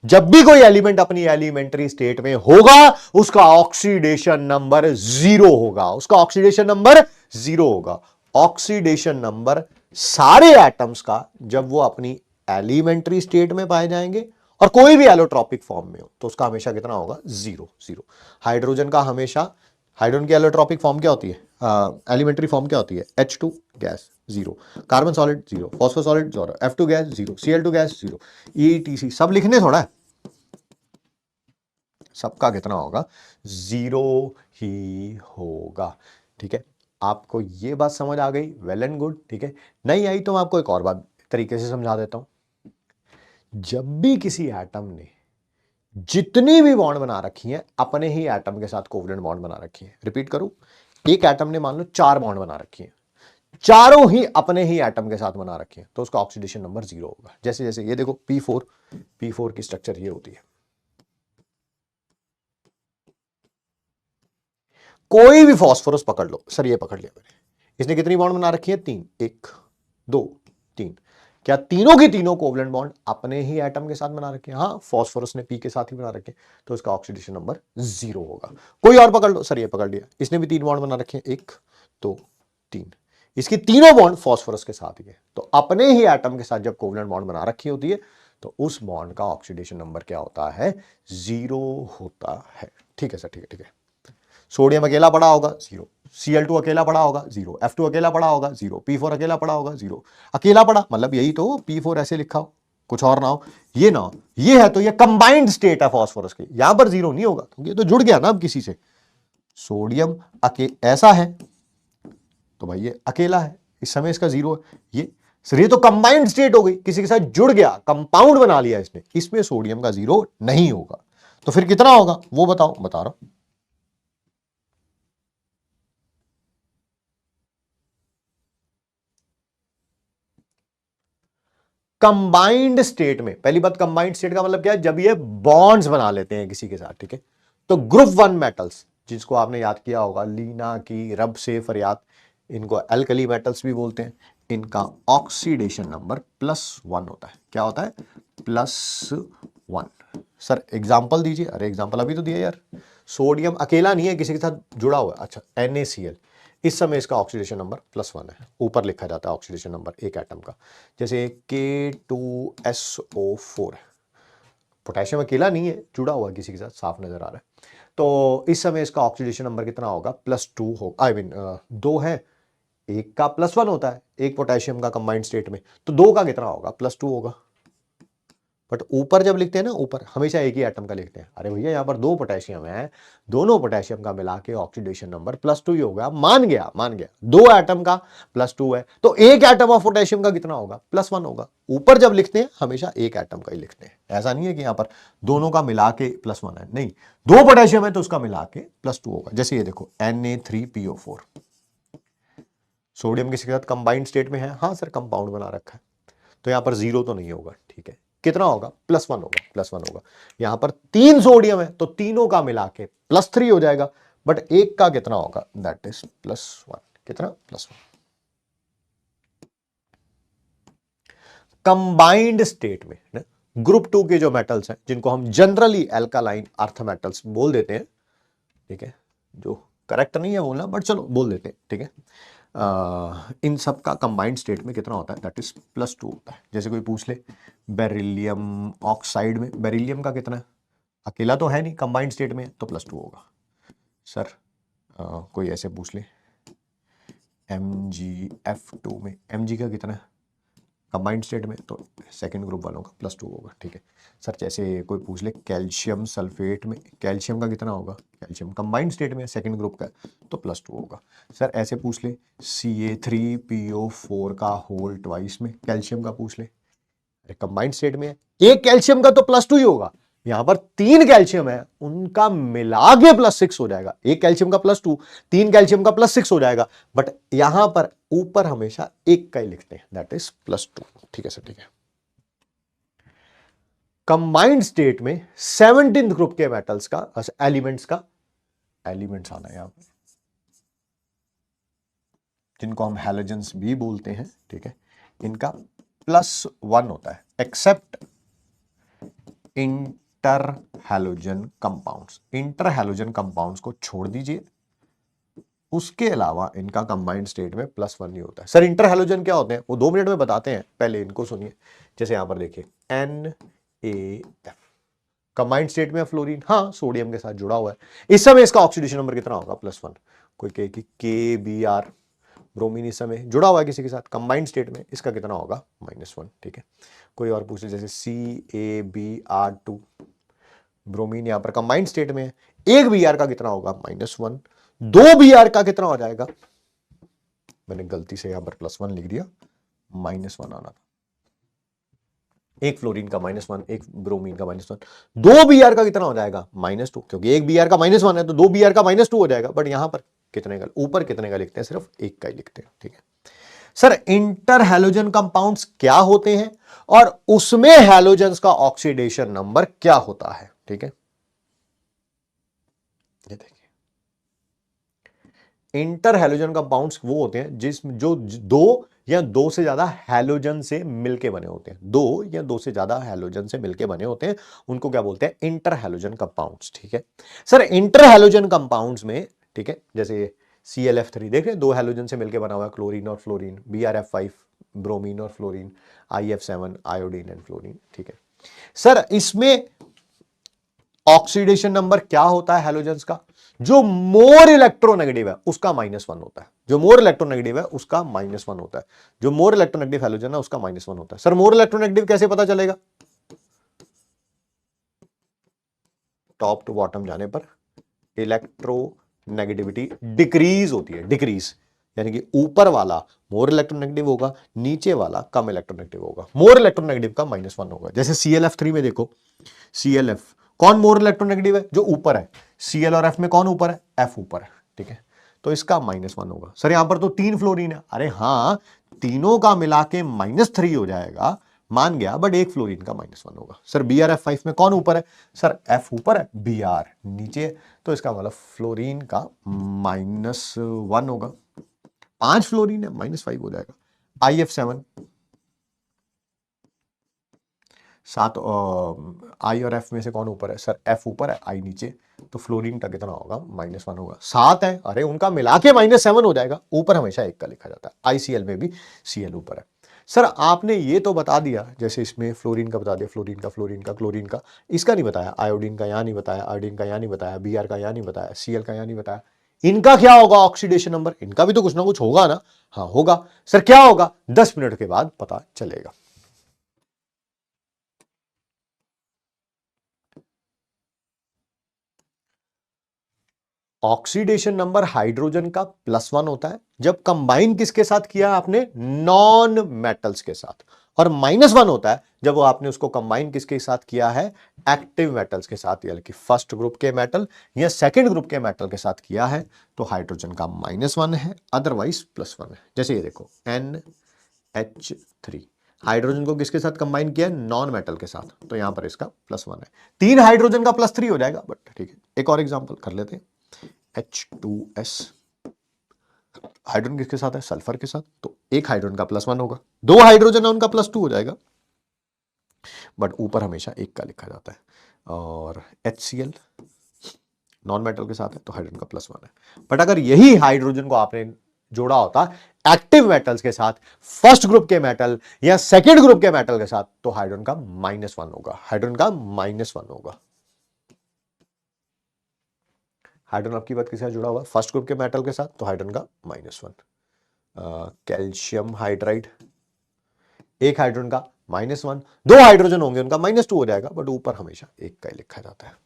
जब भी कोई एलिमेंट अपनी एलिमेंट्री स्टेट में होगा उसका ऑक्सीडेशन नंबर 0 होगा, उसका ऑक्सीडेशन नंबर 0 होगा। ऑक्सीडेशन नंबर सारे एटम्स का जब वो अपनी एलिमेंट्री स्टेट में पाए जाएंगे और कोई भी एलोट्रॉपिक फॉर्म में हो तो उसका हमेशा कितना होगा, 0 0। हाइड्रोजन का हमेशा, हाइड्रोजन की एलोट्रॉपिक फॉर्म क्या होती है, एलिमेंट्री फॉर्म क्या होती है, H2 gas 0, carbon solid 0, phosphor solid 0, F2 gas 0, Cl2 gas 0, ETC सब लिखने थोड़ा है, सबका कितना होगा, 0 ही होगा। ठीक है, आपको ये बात समझ आ गई, वेल एंड गुड। ठीक है, नहीं आई तो मैं आपको एक और बात तरीके से समझा देता हूं। जब भी किसी एटम ने जितनी भी बॉन्ड बना रखी है अपने ही एटम के साथ कोवलेंट बॉन्ड बना रखी है, रिपीट करूं, एक एटम ने मान लो 4 बॉन्ड बना रखी है, चारों ही अपने ही एटम के साथ बना रखी है, तो उसका ऑक्सीडेशन नंबर 0 होगा। जैसे जैसे ये देखो P4 की स्ट्रक्चर ये होती है। कोई भी फॉस्फोरस पकड़ लो, सर ये पकड़ लिया मैंने, इसने कितनी बॉन्ड बना रखी है, 3, 1 2 3। क्या तीनों की तीनों कोवलेंट बॉन्ड अपने ही एटम के साथ बना रखे हैं, हाँ, फॉस्फोरस ने पी के साथ ही बना रखे, तो इसका ऑक्सीडेशन नंबर 0 होगा। कोई और पकड़ लो, सर ये पकड़ लिया, इसने भी 3 बॉन्ड बना रखे हैं, 1 2 3, इसकी तीनों बॉन्ड फॉस्फोरस के साथ ही है, तो अपने ही एटम के साथ जब कोवलेंट बॉन्ड बना रखी होती है तो उस बॉन्ड का ऑक्सीडेशन नंबर क्या होता है, 0 होता है। ठीक है सर, ठीक है, ठीक है। सोडियम अकेला पड़ा होगा 0, Cl2 अकेला पड़ा होगा 0, F2 अकेला पड़ा होगा 0, P4 अकेला पड़ा होगा 0। अकेला पड़ा मतलब यही तो, P4 ऐसे लिखा हो, कुछ और ना हो, ये ना हो, ये है तो ये कंबाइंड स्टेट है फॉस्फोरस की, यहां पर 0 नहीं होगा, तो ये तो जुड़ गया ना अब किसी से। सोडियम ऐसा है तो भाई ये अकेला है, इस समय इसका 0 है, ये तो कंबाइंड स्टेट हो गई, किसी के साथ जुड़ गया, कंपाउंड बना लिया इसने, इसमें सोडियम का 0 नहीं होगा। तो फिर कितना होगा वो बताओ, बता रहा हूं। कंबाइंड स्टेट में, पहली बात, कंबाइंड स्टेट का मतलब क्या है, जब ये बॉन्ड्स बना लेते हैं किसी के साथ, ठीक है, तो ग्रुप 1 मेटल्स जिसको आपने याद किया होगा, लीना की रब से फरियाद, इनको एल्कली मेटल्स भी बोलते हैं, इनका ऑक्सीडेशन नंबर +1 होता है। क्या होता है, +1। सर एग्जांपल दीजिए, अरे एग्जांपल अभी तो दिया यार, सोडियम अकेला नहीं है, किसी के साथ जुड़ा हुआ है, अच्छा NaCl, इस समय इसका ऑक्सीडेशन नंबर +1 है, ऊपर लिखा जाता है ऑक्सीडेशन नंबर एक एटम का। जैसे K2SO4, पोटेशियम अकेला नहीं है, जुड़ा हुआ किसी के साथ, साफ नजर आ रहा है, तो इस समय इसका ऑक्सीडेशन नंबर कितना होगा, +2 हो, आई मीन 2 है, एक का +1 होता है, एक पोटेशियम का कंबाइंड स्टेट में, तो 2 का कितना होगा, +2 होगा। बट ऊपर जब लिखते हैं ना, ऊपर हमेशा एक ही एटम का लिखते हैं, अरे भैया यहाँ पर 2 पोटेशियम है, दोनों पोटेशियम का मिला के ऑक्सीडेशन नंबर +2 ही होगा, मान गया 2 एटम का +2 है, तो एक एटम ऑफ पोटेशियम का कितना होगा, +1 होगा। ऊपर जब लिखते हैं हमेशा एक एटम का ही लिखते हैं, ऐसा नहीं है कि यहाँ पर दोनों का मिला के +1 है, नहीं, 2 पोटेशियम है तो उसका मिला के +2 होगा। जैसे ये देखो Na3PO4, सोडियम किसी के साथ कंबाइंड स्टेट में है, हाँ सर कंपाउंड बना रखा है, तो यहां पर 0 तो नहीं होगा, ठीक है, कितना होगा, +1 होगा, +1 होगा। यहां पर 3 सोडियम है तो तीनों का मिला के +3 हो जाएगा, बट एक का कितना होगा, दैट इज +1, कितना, +1। कंबाइंड स्टेट में ना, ग्रुप 2 के जो मेटल्स हैं जिनको हम जनरली एल्कालाइन अर्थ मेटल्स बोल देते हैं, ठीक है, जो करेक्ट नहीं है बोलना बट चलो बोल देते हैं, ठीक है, इन सब का कंबाइंड स्टेट में कितना होता है, दैट इज +2 होता है। जैसे कोई पूछ ले बेरिलियम ऑक्साइड में, बेरिलियम का कितना है, अकेला तो है नहीं, कंबाइंड स्टेट में तो +2 होगा। सर कोई ऐसे पूछ ले MgF2 में, Mg का कितना है कंबाइंड स्टेट में, तो सेकंड ग्रुप वालों का +2 होगा, ठीक है। सर जैसे कोई पूछ ले कैल्शियम सल्फेट में, कैल्शियम का कितना होगा, कैल्शियम कंबाइंड स्टेट में सेकंड ग्रुप का, तो +2 होगा। सर ऐसे पूछ ले Ca3PO4 का होल ट्वाइस में, कैल्शियम का पूछ ले, अरे कंबाइंड स्टेट में है, एक कैल्शियम का तो +2 ही होगा, यहां पर 3 कैल्शियम है उनका मिला के +6 हो जाएगा, एक कैल्शियम का +2, 3 कैल्शियम का +6 हो जाएगा, बट यहां पर ऊपर हमेशा एक का ही लिखते हैं, दैट इज +2, ठीक है सर, ठीक है। कंबाइंड स्टेट में 17th ग्रुप के मेटल्स का, एलिमेंट्स का, एलिमेंट्स आना है यहां पर, जिनको हम हैलोजेंस भी बोलते हैं, ठीक है, इनका +1 होता है except inter halogen compounds. Inter halogen compounds को छोड़ दीजिए, उसके अलावा इनका कंबाइंड स्टेट में +1 नहीं होता है। सर इंटर हैलोजन क्या होते हैं, वो 2 मिनट में बताते हैं, पहले इनको सुनिए। जैसे यहां पर देखिए NaF कंबाइंड स्टेट में फ्लोरीन, हाँ सोडियम के साथ जुड़ा हुआ है। इस समय इसका ऑक्सीडेशन नंबर कितना होगा, +1। कोई कहे कि KBr ब्रोमीन इस समय जुड़ा हुआ है किसी के साथ कंबाइंड स्टेट में, इसका कितना होगा, -1। ठीक है, कोई और पूछ ले, जैसे CaBr2 ब्रोमीन यहां पर कंबाइंड स्टेट में है, एक Br का कितना होगा, -1। 2 Br का कितना हो जाएगा, मैंने गलती से यहां पर +1 लिख दिया, -1 आना था। एक फ्लोरीन का -1, एक ब्रोमीन का -1, 2 Br का कितना हो जाएगा, -2, क्योंकि एक Br का -1 है तो 2 Br का -2 हो जाएगा। बट यहां पर कितने का, ऊपर कितने का लिखते हैं, सिर्फ एक का ही लिखते हैं। ठीक है सर, इंटर हैलोजन कंपाउंड्स क्या होते हैं और उसमें हैलोजन्स का ऑक्सीडेशन नंबर क्या होता है। ठीक है, ये देखिए, इंटर हैलोजन कंपाउंड्स वो होते हैं जिसमें जो दो या दो से ज्यादा हैलोजन से मिलके बने होते हैं, 2 या 2 से ज्यादा हैलोजन से मिलके बने होते हैं, उनको क्या बोलते हैं, इंटर हैलोजन कंपाउंड्स। ठीक है सर, इंटर हैलोजन कंपाउंड्स में, ठीक है, जैसे ClF3 देख रहे हैं, 2 हैलोजन से मिलके बना हुआ है, क्लोरीन और फ्लोरीन, BrF5 ब्रोमीन और fluorine, IF7 iodine and fluorine. ठीक है सर, इसमें ऑक्सीडेशन नंबर क्या होता है हैलोजेंस का, जो मोर इलेक्ट्रोनेगेटिव है उसका -1 होता है, जो मोर इलेक्ट्रोनेगेटिव है उसका -1 होता है, जो मोर इलेक्ट्रोनेगेटिव हैलोजन है उसका -1 होता है। सर मोर इलेक्ट्रोनेगेटिव कैसे पता चलेगा, टॉप टू बॉटम जाने पर इलेक्ट्रोनेगेटिविटी डिक्रीज होती है, डिक्रीज यानी कि ऊपर वाला मोर इलेक्ट्रोनेगेटिव होगा, नीचे वाला कम इलेक्ट्रोनेगेटिव होगा, मोर इलेक्ट्रोनेगेटिव का -1 होगा। जैसे ClF3 में देखो, ClF कौन मोर इलेक्ट्रोनेगेटिव है, जो ऊपर है, Cl और F में कौन ऊपर है, F ऊपर है। ठीक है, तो इसका -1 होगा। सर यहां पर तो 3 फ्लोरीन है, अरे हाँ, तीनों का मिला के -3 हो जाएगा, मान गया, बट एक फ्लोरीन का -1 होगा। सर BrF5 में कौन ऊपर है, सर F ऊपर है, Br नीचे, तो इसका मतलब फ्लोरीन का -1 होगा। 5 फ्लोरीन है, -5 हो जाएगा। IF7 सात, आई और एफ में से कौन ऊपर है, सर एफ ऊपर है, आई नीचे, तो फ्लोरीन का कितना होगा, -1 होगा। 7 है, अरे उनका मिला के -7 हो जाएगा, ऊपर हमेशा एक का लिखा जाता है। ICl में भी Cl ऊपर है। सर आपने ये तो बता दिया, जैसे इसमें फ्लोरीन का बता दिया, फ्लोरीन का, क्लोरीन का, इसका नहीं बताया, आयोडीन का यहाँ नहीं बताया, आयोडीन का यहाँ नहीं बताया, Br का यहाँ नहीं बताया, Cl का यहाँ नहीं बताया। इनका क्या होगा ऑक्सीडेशन नंबर, इनका भी तो कुछ ना कुछ होगा ना, हाँ होगा। सर क्या होगा, 10 मिनट के बाद पता चलेगा। ऑक्सीडेशन नंबर हाइड्रोजन का +1 होता है जब कंबाइन किसके साथ किया आपने, नॉन मेटल्स के साथ, और -1 होता है जब वो आपने उसको कंबाइन किसके साथ किया है, एक्टिव मेटल्स के साथ, यानी कि फर्स्ट ग्रुप के मेटल या सेकंड ग्रुप के मेटल के साथ किया है, तो हाइड्रोजन का -1 है, अदरवाइज +1 है। जैसे ये देखो NH3, हाइड्रोजन को किसके साथ कंबाइन किया, नॉन मेटल के साथ, तो यहां पर इसका +1 है। 3 हाइड्रोजन का +3 हो जाएगा, बट ठीक है, एक और एग्जांपल कर लेते हैं। H2S, हाइड्रोजन किसके साथ है, सल्फर के साथ, तो एक हाइड्रोजन का +1 होगा, 2 हाइड्रोजन है उनका +2 हो जाएगा, बट ऊपर हमेशा एक का लिखा जाता है। और HCl नॉन मेटल के साथ है तो हाइड्रोजन का +1 है। बट अगर यही हाइड्रोजन को आपने जोड़ा होता एक्टिव मेटल्स के साथ, फर्स्ट ग्रुप के मेटल या सेकेंड ग्रुप के मेटल के साथ, तो हाइड्रोजन का -1 होगा, हाइड्रोजन का -1 होगा। हाइड्रोजन आपकी बात किसके साथ जुड़ा हुआ है, फर्स्ट ग्रुप के मेटल के साथ, तो हाइड्रोजन का -1। कैल्शियम हाइड्राइड, एक हाइड्रोजन का -1, 2 हाइड्रोजन होंगे उनका -2 हो जाएगा, बट ऊपर हमेशा एक का ही लिखा जाता है।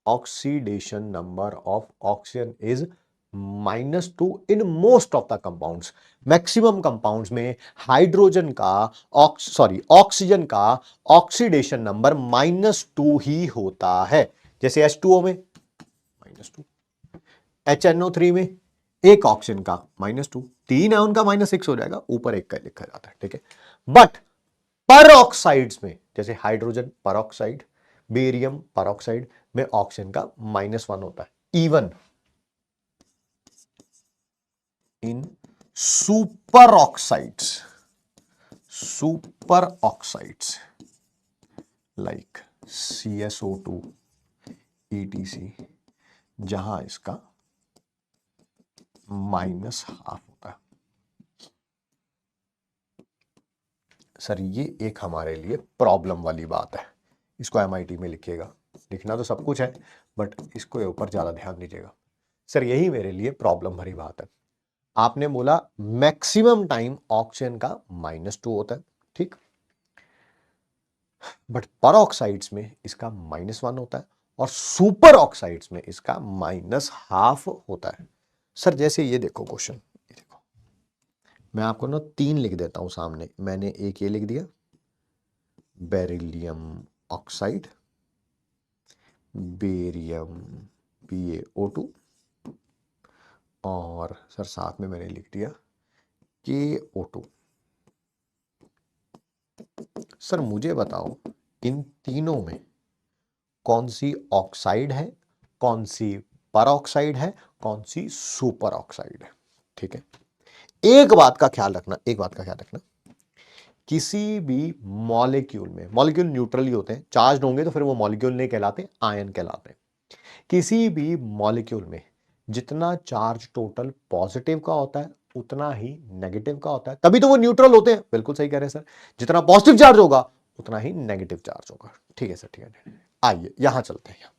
Oxidation number of oxygen is -2 in most of the compounds. Maximum compounds में हाइड्रोजन का ऑक्सीजन का ऑक्सीडेशन नंबर -2 ही होता है। जैसे H2O में -2, HNO3 में एक ऑक्सीजन का -2, 3 है उनका -6 हो जाएगा, ऊपर एक का लिखा जाता है। ठीक है, बट परऑक्साइड्स में, जैसे हाइड्रोजन परऑक्साइड, बेरियम परऑक्साइड में ऑक्सीजन का -1 होता है। Even in super oxides like CSO2 ETC, जहां इसका -½ होता है। सर ये एक हमारे लिए प्रॉब्लम वाली बात है, इसको MIT में लिखिएगा। लिखना तो सब कुछ है बट इसको ऊपर ज्यादा ध्यान दीजिएगा। सर यही मेरे लिए प्रॉब्लम भरी बात है। आपने बोला मैक्सिमम टाइम ऑक्सीजन का -2 होता है, ठीक, बट परऑक्साइड्स में इसका -1 होता है और सुपर ऑक्साइड्स में इसका -½ होता है। सर जैसे ये देखो क्वेश्चन, ये देखो, मैं आपको ना 3 लिख देता हूं सामने। मैंने एक ये लिख दिया, बेरिलियम ऑक्साइड, बेरियम BaO2, और सर साथ में मैंने लिख दिया KO2। सर मुझे बताओ इन तीनों में कौन सी ऑक्साइड है, कौन सी परऑक्साइड है, कौन सी सुपर ऑक्साइड है। ठीक है, एक बात का ख्याल रखना, किसी भी मॉलिक्यूल में, मॉलिक्यूल न्यूट्रल ही होते हैं, चार्ज होंगे तो फिर वो मॉलिक्यूल नहीं कहलाते, आयन कहलाते हैं। किसी भी मॉलिक्यूल में जितना चार्ज टोटल पॉजिटिव का होता है उतना ही नेगेटिव का होता है, तभी तो वो न्यूट्रल होते हैं। बिल्कुल सही कह रहे हैं सर, जितना पॉजिटिव चार्ज होगा उतना ही नेगेटिव चार्ज होगा। ठीक है सर, ठीक है, आइए यहां चलते हैं।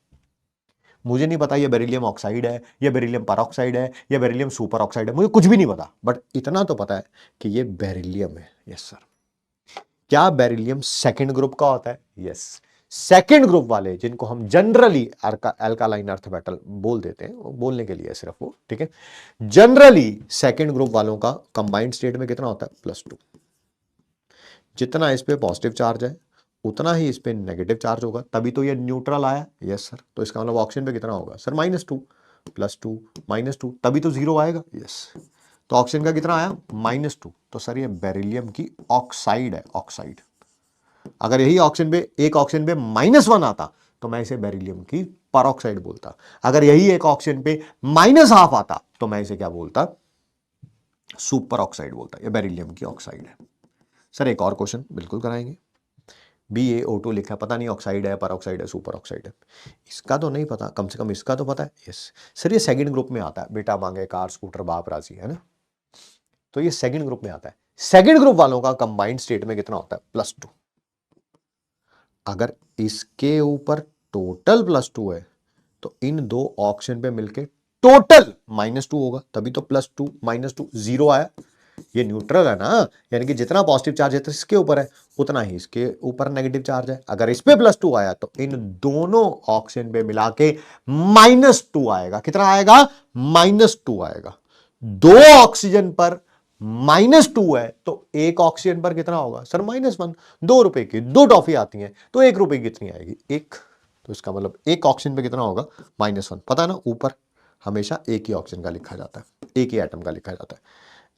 मुझे नहीं पता ये बेरिलियम ऑक्साइड है, ये बेरिलियम परऑक्साइड है, ये बेरिलियम सुपर ऑक्साइड है, मुझे कुछ भी नहीं पता, बट इतना तो पता है कि ये बेरिलियम है। Yes sir. क्या बेरिलियम सेकंड ग्रुप का होता है? यस। सेकंड ग्रुप वाले जिनको हम जनरली अल्कालाइन अर्थ मेटल बोल देते हैं, वो बोलने के लिए सिर्फ वो, ठीक है, जनरली सेकंड ग्रुप वालों का कंबाइंड स्टेट में कितना होता है? +2। जितना इस पे पॉजिटिव चार्ज है उतना ही इस पे नेगेटिव चार्ज होगा, तभी तो ये न्यूट्रल आया। Yes sir. तो इसका मतलब ऑक्सीजन पे कितना होगा सर? -2 +2 -2, तभी तो 0 आएगा। यस। तो ऑक्सीजन का कितना आया? -2। तो सर ये बेरिलियम की ऑक्साइड है, ऑक्साइड। अगर यही ऑक्सीजन पे, एक ऑक्सीजन पे -1 आता तो मैं इसे बेरिलियम की परऑक्साइड बोलता। अगर यही एक ऑक्सीजन पे -½ आता तो मैं इसे क्या बोलता? सुपर ऑक्साइड बोलता। ये बेरिलियम की ऑक्साइड है। सर एक और क्वेश्चन बिल्कुल कराएंगे। BaO2 लिखा, पता नहीं ऑक्साइड है, परऑक्साइड है, सुपर ऑक्साइड है, इसका तो नहीं पता, कम से कम इसका तो पता है। यस सर, ये सेकंड ग्रुप में आता है। बेटा मांगे कार स्कूटर बाप राजी, है ना, तो ये सेकंड ग्रुप में आता है। सेकंड ग्रुप वालों का कंबाइंड स्टेट में कितना होता है? +2। अगर इसके ऊपर टोटल +2 है तो इन दो ऑक्सीजन पे मिलके टोटल -2 होगा, तभी तो +2 -2 0 आया। ये न्यूट्रल है ना, यानी कि जितना पॉजिटिव चार्ज है तो इसके ऊपर है उतना ही इसके ऊपर नेगेटिव चार्ज है। अगर इस पे +2 आया तो इन दोनों ऑक्सीजन पे मिला के -2 आएगा। कितना आएगा? -2 आएगा। दो ऑक्सीजन पर -2 है तो एक ऑक्सीजन पर कितना होगा सर? -1। 2 रुपए की 2 टॉफी आती हैं तो 1 रुपए की कितनी आएगी? 1। तो इसका मतलब एक ऑक्सीजन पे कितना होगा? -1। पता है ना, ऊपर हमेशा एक ही ऑक्सीजन का लिखा जाता है, एक ही एटम का लिखा जाता है।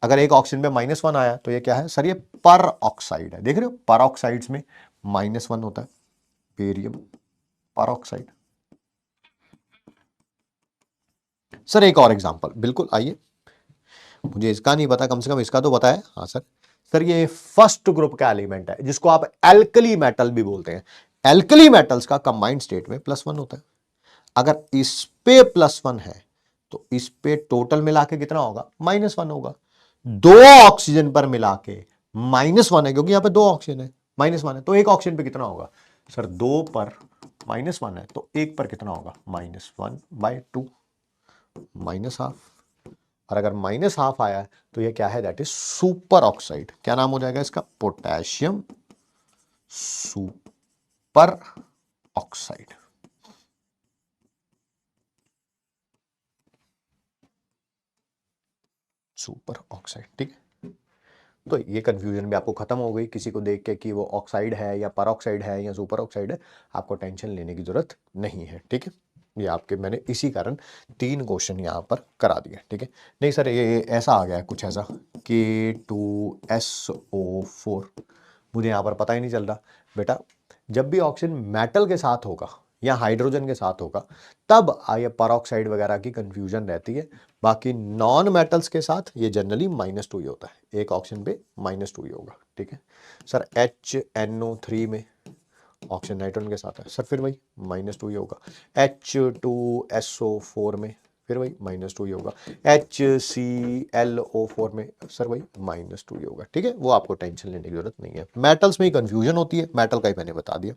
अगर एक ऑक्सीजन पे -1 आया तो ये क्या है सर? ये पर ऑक्साइड है। देख रहे हो, पर ऑक्साइड्स में -1 होता है, बेरियम पर ऑक्साइड। सर एक और एग्जांपल, बिल्कुल आइए। मुझे इसका नहीं पता, कम से कम इसका तो पता है। हाँ सर। सर ये फर्स्ट ग्रुप का एलिमेंट है जिसको आप एल्कली मेटल भी बोलते हैं। एल्कली मेटल्स का कंबाइंड स्टेट में +1 होता है। अगर इस पे +1 है तो इस पे टोटल मिला के कितना होगा? -1 होगा। दो ऑक्सीजन पर मिला के -1 है, क्योंकि यहां पे दो ऑक्सीजन है, -1 है, तो एक ऑक्सीजन पे कितना होगा सर? 2 पर -1 है तो एक पर कितना होगा? -1/2, -½ और अगर -½ आया है तो ये क्या है? That is super oxide. क्या नाम हो जाएगा इसका? Potassium super oxide. Super oxide, ठीक है। तो ये कंफ्यूजन भी आपको खत्म हो गई, किसी को देख के कि वो ऑक्साइड है या परऑक्साइड है या सुपर ऑक्साइड है, आपको टेंशन लेने की जरूरत नहीं है, ठीक है। ये आपके मैंने इसी कारण 3 क्वेश्चन यहाँ पर करा दिए, ठीक है। नहीं सर ये ऐसा आ गया है कुछ ऐसा, K2SO4, मुझे यहाँ पर पता ही नहीं चल रहा। बेटा जब भी ऑक्सीजन मेटल के साथ होगा या हाइड्रोजन के साथ होगा तब ये परऑक्साइड वगैरह की कंफ्यूजन रहती है। बाकी नॉन मेटल्स के साथ ये जनरली -2 ही होता है, एक ऑप्शन पे -2 ही होगा। ठीक है सर, HNO3 में ऑक्सीजन नाइट्रोजन के साथ है सर, फिर वही -2 ही होगा। H2SO4 में फिर वही -2 ही होगा। HClO4 में सर वही -2 ही होगा। ठीक है, वो आपको टेंशन लेने की जरूरत नहीं है। मेटल्स में ही कंफ्यूजन होती है, मेटल का ही मैंने बता दिया।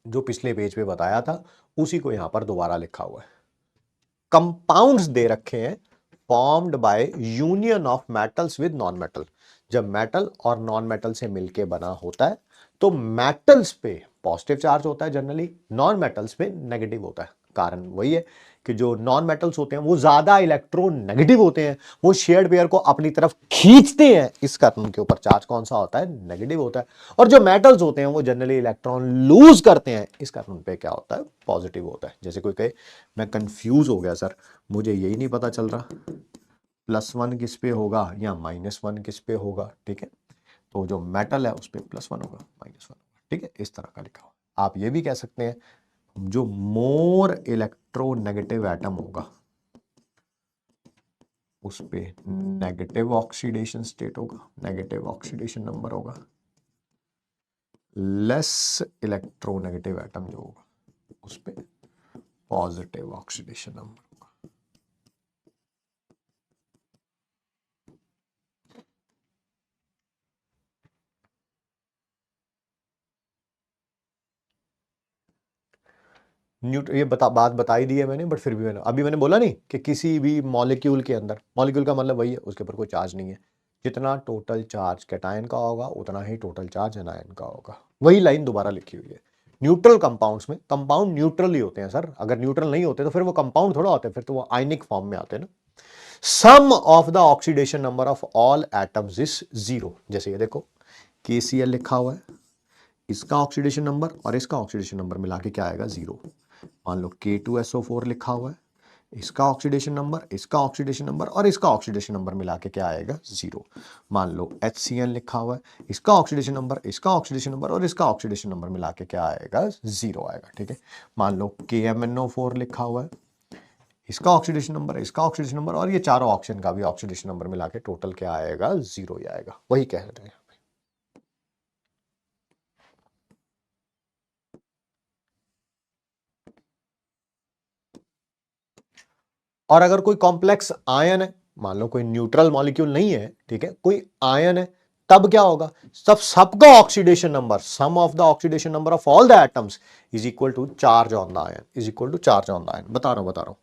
जो पिछले पेज पे बताया था उसी को यहां पर दोबारा लिखा हुआ है। कंपाउंड्स दे रखे हैं formed by union of metals with non metal. जब मेटल और नॉन मेटल से मिलके बना होता है तो मेटल्स पे पॉजिटिव चार्ज होता है जनरली, नॉन मेटल्स पे नेगेटिव होता है। कारण वही है कि जो नॉन मेटल्स होते हैं वो ज्यादा इलेक्ट्रॉन नेगेटिव होते हैं, वो शेयर्ड पेयर को अपनी तरफ खींचते हैं, इस कारण उनके ऊपर चार्ज कौन सा होता है, नेगेटिव होता है। और जो मेटल्स होते हैं वो जनरली इलेक्ट्रॉन लूज करते हैं, इस कारण उन पे क्या होता है, पॉजिटिव होता है। जैसे कोई कहे मैं कंफ्यूज हो गया सर, मुझे यही नहीं पता चल रहा +1 किस पे होगा या -1 किस पे होगा। ठीक है, तो जो मेटल है उस पर +1 होगा, -1 होगा। ठीक है, इस तरह का लिखा हुआ। आप ये भी कह सकते हैं जो मोर इलेक्ट्रोनेगेटिव एटम होगा उस पे नेगेटिव ऑक्सीडेशन स्टेट होगा, नेगेटिव ऑक्सीडेशन नंबर होगा। लेस इलेक्ट्रोनेगेटिव एटम जो होगा उस पे पॉजिटिव ऑक्सीडेशन नंबर होगा। ये बात बताई दी है मैंने, बट फिर भी मैंने बोला नहीं कि किसी भी मॉलिक्यूल के अंदर, मॉलिक्यूल का मतलब वही है उसके ऊपर कोई चार्ज नहीं है, जितना टोटल चार्ज कैटायन का होगा उतना ही टोटल चार्ज एनायन का होगा। वही लाइन दोबारा लिखी हुई है। न्यूट्रल कंपाउंड्स में कंपाउंड न्यूट्रल ही होते हैं सर, अगर न्यूट्रल नहीं होते तो फिर वो कंपाउंड थोड़ा होते, फिर तो वो आयनिक फॉर्म में आते हैं ना। Sum of the oxidation number of all atoms is 0। जैसे ये देखो KCl लिखा हुआ है, इसका ऑक्सीडेशन नंबर और इसका ऑक्सीडेशन नंबर मिला के क्या आएगा, 0। मान लो K2SO4 लिखा हुआ है, इसका ऑक्सीडेशन नंबर, इसका ऑक्सीडेशन नंबर और इसका ऑक्सीडेशन नंबर मिला के क्या आएगा, 0। मान लो HCl लिखा हुआ है, इसका ऑक्सीडेशन नंबर, इसका ऑक्सीडेशन नंबर और इसका ऑक्सीडेशन नंबर मिला के क्या आएगा, 0 आएगा। ठीक है, मान लो KMnO4 लिखा हुआ है, इसका ऑक्सीडेशन नंबर, इसका ऑक्सीडेशन नंबर और ये चारों ऑक्सीजन का भी ऑक्सीडेशन नंबर मिला के टोटल क्या आएगा, 0 ही आएगा। वही कह रहे हैं। और अगर कोई कॉम्प्लेक्स आयन है, मान लो कोई न्यूट्रल मॉलिक्यूल नहीं है, ठीक है, कोई आयन है, तब क्या होगा, सबका oxidation number, sum of the oxidation number of all the atoms is equal to charge on the ion, is equal to charge on the ion. बता रहा हूं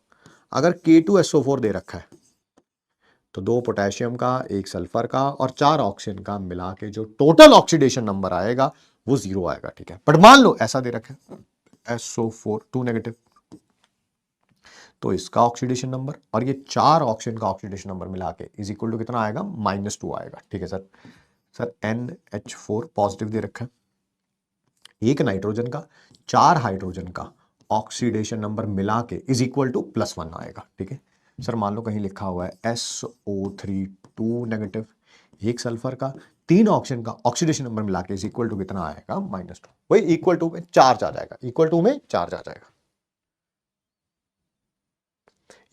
अगर K2SO4 दे रखा है तो 2 पोटेशियम का, 1 सल्फर का और 4 ऑक्सीजन का मिला के जो टोटल ऑक्सीडेशन नंबर आएगा वो 0 आएगा। ठीक है, बट मान लो ऐसा दे रखा है SO4 2 नेगेटिव, तो इसका ऑक्सीडेशन नंबर और ये 4 ऑक्सीजन का ऑक्सीडेशन नंबर मिला के इज इक्वल टू कितना आएगा, -2 आएगा। ठीक है सर, NH4 पॉजिटिव दे रखा है, 1 नाइट्रोजन का, 4 हाइड्रोजन का ऑक्सीडेशन नंबर मिला के इज इक्वल टू +1 आएगा। ठीक है सर, मान लो कहीं लिखा हुआ है SO3 2 नेगेटिव, 1 सल्फर का, 3 ऑक्सीजन का ऑक्सीडेशन नंबर मिला के इज इक्वल टू कितना आएगा, -2। वही इक्वल टू में चार्ज आ जाएगा, इक्वल टू में चार्ज आ जाएगा।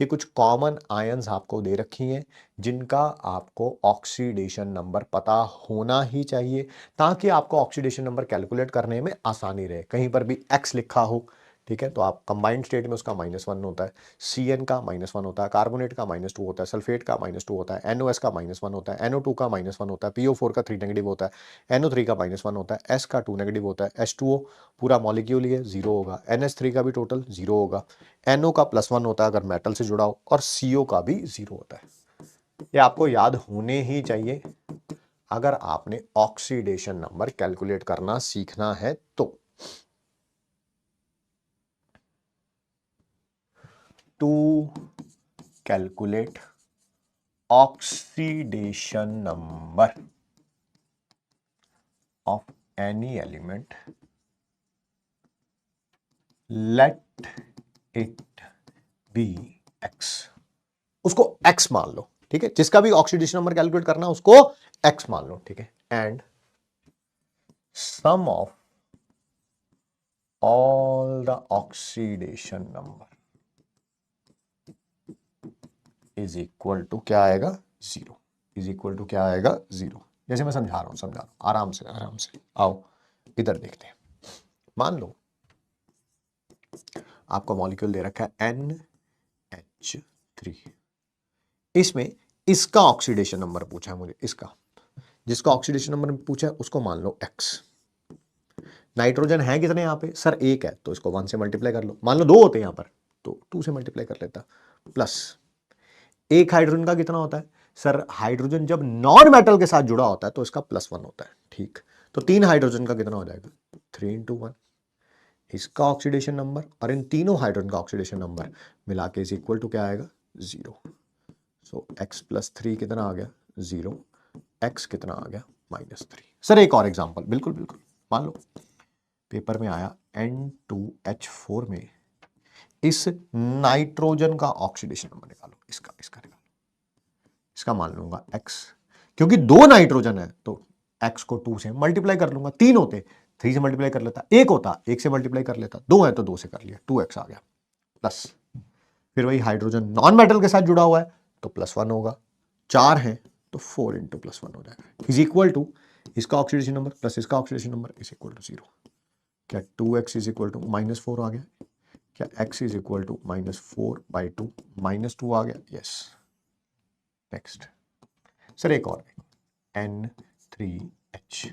ये कुछ कॉमन आयंस आपको दे रखी हैं जिनका आपको ऑक्सीडेशन नंबर पता होना ही चाहिए, ताकि आपको ऑक्सीडेशन नंबर कैलकुलेट करने में आसानी रहे। कहीं पर भी X लिखा हो, ठीक है, तो आप कंबाइंड स्टेट में उसका -1 होता है, CN का -1 होता है, कार्बोनेट का -2 होता है, सल्फेट का -2 होता है, NOS का -1 होता है, NO2 का -1 होता है, PO4 का 3 नेगेटिव होता है, NO3 का -1 होता है, S का 2 नेगेटिव होता है, H2O पूरा मॉलिक्यूल ही है 0 होगा, NH3 का भी टोटल 0 होगा, NO का +1 होता है अगर मेटल से जुड़ा हो, और CO का भी 0 होता है। ये आपको याद होने ही चाहिए अगर आपने ऑक्सीडेशन नंबर कैलकुलेट करना सीखना है तो। To calculate oxidation number of any element, let it be X। उसको X मान लो, ठीक है, जिसका भी ऑक्सीडेशन नंबर कैलकुलेट करना उसको x मान लो, ठीक है। And sum of all the oxidation number is equal to क्या आएगा, 0, इज इक्वल टू क्या आएगा, 0। जैसे मैं समझा रहा हूं, आराम से आराम से आओ इधर देखते हैं। मान लो आपको मॉलिक्यूल दे रखा है NH3, इसमें इसका ऑक्सीडेशन नंबर पूछा है मुझे, इसका, जिसका ऑक्सीडेशन नंबर पूछा है उसको मान लो x। नाइट्रोजन है कितने यहाँ पे, सर एक है, तो इसको 1 से मल्टीप्लाई कर लो। मान लो 2 होते हैं यहाँ पर, तो 2 से मल्टीप्लाई कर लेता, प्लस एक हाइड्रोजन का कितना होता है, सर हाइड्रोजन जब नॉन मेटल के साथ जुड़ा होता है तो इसका +1 होता है, ठीक। तो 3 हाइड्रोजन का कितना हो जाएगा, 3 × 1, इसका ऑक्सीडेशन नंबर और इन तीनों हाइड्रोजन का ऑक्सीडेशन नंबर मिला के इज इक्वल टू क्या आएगा, 0। सो x + 3 कितना आ गया, 0, x कितना आ गया, -3। सर एक और एग्जांपल, बिल्कुल बिल्कुल, मान लो पेपर में आया N2H4 में इस नाइट्रोजन का ऑक्सीडेशन नंबर निकालो, इसका निकालो, इसका मान लूंगा x, क्योंकि 2 नाइट्रोजन है तो x को 2 से मल्टीप्लाई कर लूंगा, 3 होते 3 से मल्टीप्लाई कर लेता, 1 होता 1 से मल्टीप्लाई कर लेता, 2 है तो 2 से कर लिया, 2x आ गया, प्लस फिर वही हाइड्रोजन नॉन मेटल के साथ जुड़ा हुआ है तो +1 होगा, 4 है तो 4 × +1 हो जाएगा, इज इक्वल टू इसका ऑक्सीडेशन नंबर प्लस इसका oxidation number is equal to 0। क्या 2x इज इक्वल टू -4 आ गया, क्या x इज इक्वल टू -4/2 -2 आ गया, यस। नेक्स्ट सर एक और, N3H,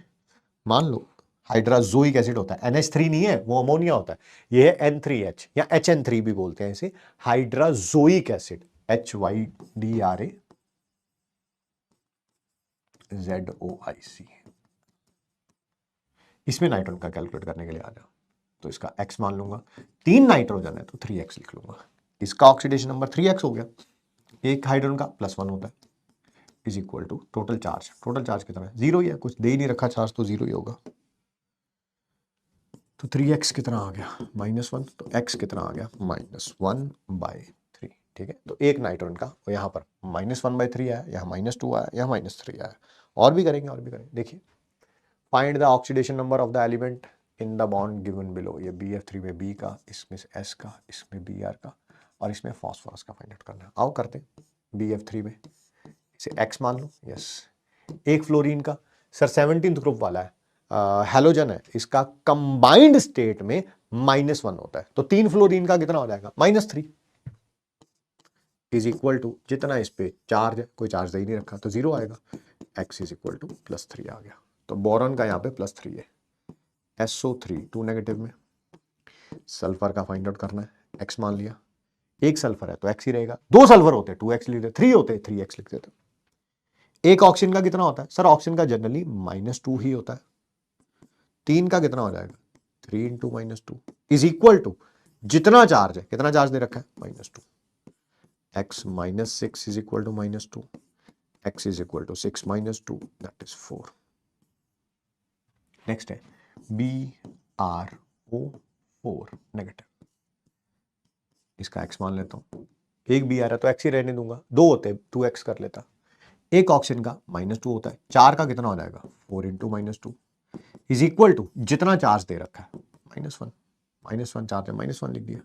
मान लो हाइड्राजोइक एसिड होता है, NH3 नहीं है, वो अमोनिया होता है, ये है N3H या HN3 भी बोलते हैं इसे, हाइड्राजोइक एसिड, HYDRAZOIC। इसमें नाइट्रोजन का कैलकुलेट करने के लिए आ जाओ, तो इसका x मान लूंगा, 3 नाइट्रोजन है तो 3x लिख लूंगा, इसका ऑक्सीडेशन नंबर 3x हो गया, एक हाइड्रोजन का +1 होता है, is equal to total charge कितना है, 0 ही है, कुछ दे ही नहीं रखा चार्ज तो 0 ही होगा, तो 3x कितना आ गया, -1, तो x कितना आ गया, -1/3, ठीक है। तो एक नाइट्रोजन का यहाँ पर -1/3 आया, यहाँ -2 आया, यहाँ -3 आया, और भी करेंगे, देखिए find the oxidation number of the element in the bond given below, ये BF3 में B का, इसमें S का, इसमें Br का, और इसमें फॉस्फोरस का फाइंड आउट करना है। आओ करते हैं, BF3 में इसे x मान लो, यस। एक फ्लोरीन का, सर 17th ग्रुप वाला है, हैलोजन है, इसका कंबाइंड स्टेट में -1 होता है, तो 3 फ्लोरीन का कितना हो जाएगा, -3, इज इक्वल टू जितना इस पे चार्ज है, कोई चार्ज दे ही नहीं रखा तो 0 आएगा, x इज इक्वल टू +3 आ गया, तो बोरॉन का यहाँ पे +3 है, SO3 2 नेगेटिव में, सल्फर का फाइंड आउट करना है, x मान लिया, एक सल्फर है तो x ही रहेगा, 2 सल्फर होते 2x लिख देते, 3 होते 3x लिख देते। एक ऑक्सीजन का कितना होता है, सर ऑक्सीजन का जनरली -2 ही होता है, 3 का कितना हो जाएगा, 3 × -2 इज इक्वल टू जितना चार्ज है, कितना चार्ज दे रखा है, -2, x -6 is equal to -2, x is equal to 6 - 2 that is 4। Next है BrO4 नेगेटिव, इसका x मान लेता हूं, एक Br है तो x ही रहने दूंगा, 2 होते 2x कर लेता, एक ऑक्सीजन का -2 होता है, 4 का कितना हो जाएगा, 4 × -2 इज इक्वल टू जितना चार्ज दे रखा है, -1 चार्ज है, -1 लिख दिया,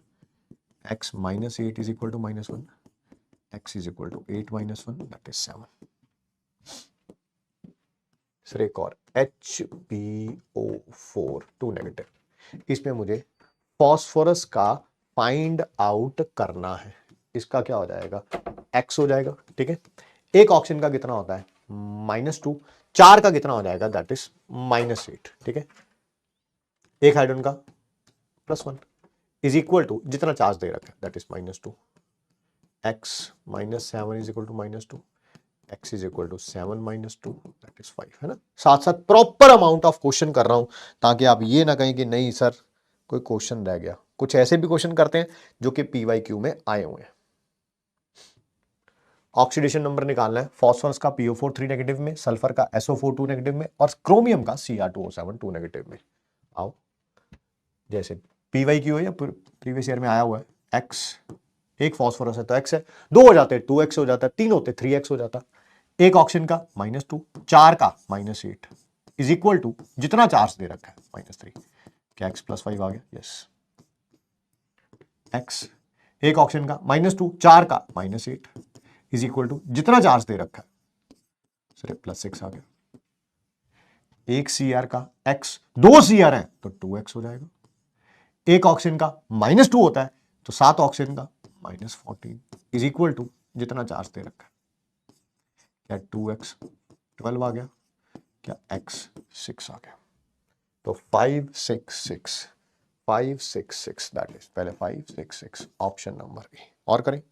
x -8 is equal to -1, x is equal to 8 - 1 that is 7। Sir एक और HbO4 2 नेगेटिव, इसमें मुझे फॉस्फोरस का फाइंड आउट करना है, इसका क्या हो जाएगा, x हो जाएगा, ठीक है। एक ऑक्सीजन का कितना होता है, -2, 4 का कितना हो जाएगा, दैट इज -8, ठीक है। एक हाइड्रोजन का +1 इज इक्वल टू जितना चार्ज दे रखा है, that is -2, x -7 is equal to -2, x is equal to 7 - 2 that is 5, है ना। साथ साथ प्रॉपर अमाउंट ऑफ क्वेश्चन कर रहा हूं ताकि आप ये ना कहें कि नहीं सर कोई क्वेश्चन रह गया, कुछ ऐसे भी क्वेश्चन करते हैं जो कि PYQ में आए हुए हैं। ऑक्सीडेशन नंबर निकालना है, फॉस्फोरस का PO4 3 नेगेटिव में, सल्फर का SO4 2 नेगेटिव में, और क्रोमियम का Cr2O7 2 नेगेटिव में। आओ जैसे PYQ है या प्रीवियस ईयर में आया हुआ है, x एक फॉस्फोरस है तो x है, 2 हो जाते 2x हो जाता, 3 होते 3x हो जाता। एक ऑक्सीजन का -2, 4 का -8 इज इक्वल टू जितना चार्ज दे रखा है -3। क्या x + 5 आ गया? यस। x एक ऑक्सीजन का -2, 4 का -8 इज इक्वल टू जितना चार्ज दे रखा है, सिर्फ +6 आ गया। एक Cr का x, 2 Cr है तो 2x हो जाएगा। एक ऑक्सीजन का -2 होता है तो 7 ऑक्सीजन का -14 इज इक्वल टू जितना चार्ज दे रखा है। क्या 2x 12 आ गया? क्या x 6 आ गया? तो 5 6 6 5 6 6 दैट इज पहले 5 6 6 ऑप्शन नंबर ए। और करें,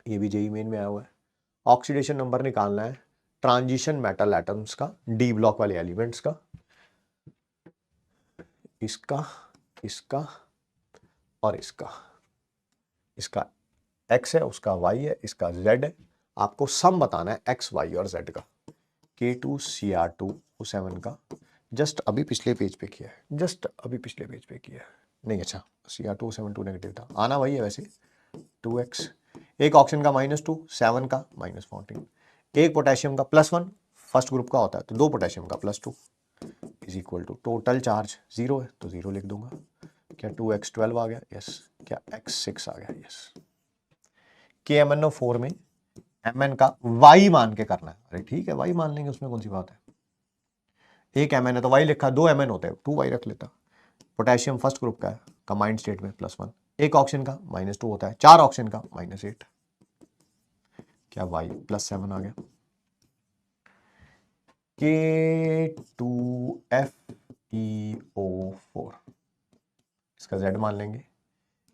ये भी जेई मेन में आया हुआ है। ऑक्सीडेशन नंबर निकालना है ट्रांजिशन मेटल एटम्स का, डी ब्लॉक वाले एलिमेंट्स का, इसका, इसका और इसका। इसका x है, उसका y है, इसका z है। आपको सम बताना है x, y और z का। K2Cr2O7 का जस्ट अभी पिछले पेज पे किया है, जस्ट अभी पिछले पेज पे किया है। नहीं अच्छा, Cr2O7 2 नेगेटिव था, आना वही है वैसे। 2x एक ऑक्सीजन का -2, 7 का -14। एक पोटेशियम का +1 फर्स्ट ग्रुप का होता है तो 2 पोटेशियम का +2 is equal to total charge 0 है तो 0 लिख दूंगा। क्या 2x 12 आ गया? यस। क्या x 6 आ गया? यस। KMnO4 में Mn का y मान के करना है। अरे ठीक है, y मान लेंगे, उसमें कौन सी बात है। एक Mn है तो y लिखा, 2 Mn होते हैं 2y रख लेता। पोटेशियम फर्स्ट ग्रुप का है, कंबाइंड स्टेट में +1। एक ऑक्सीजन का -2 होता है, 4 ऑक्सीजन का -8। क्या y +7 आ गया? K2FeO4 इसका z मान लेंगे।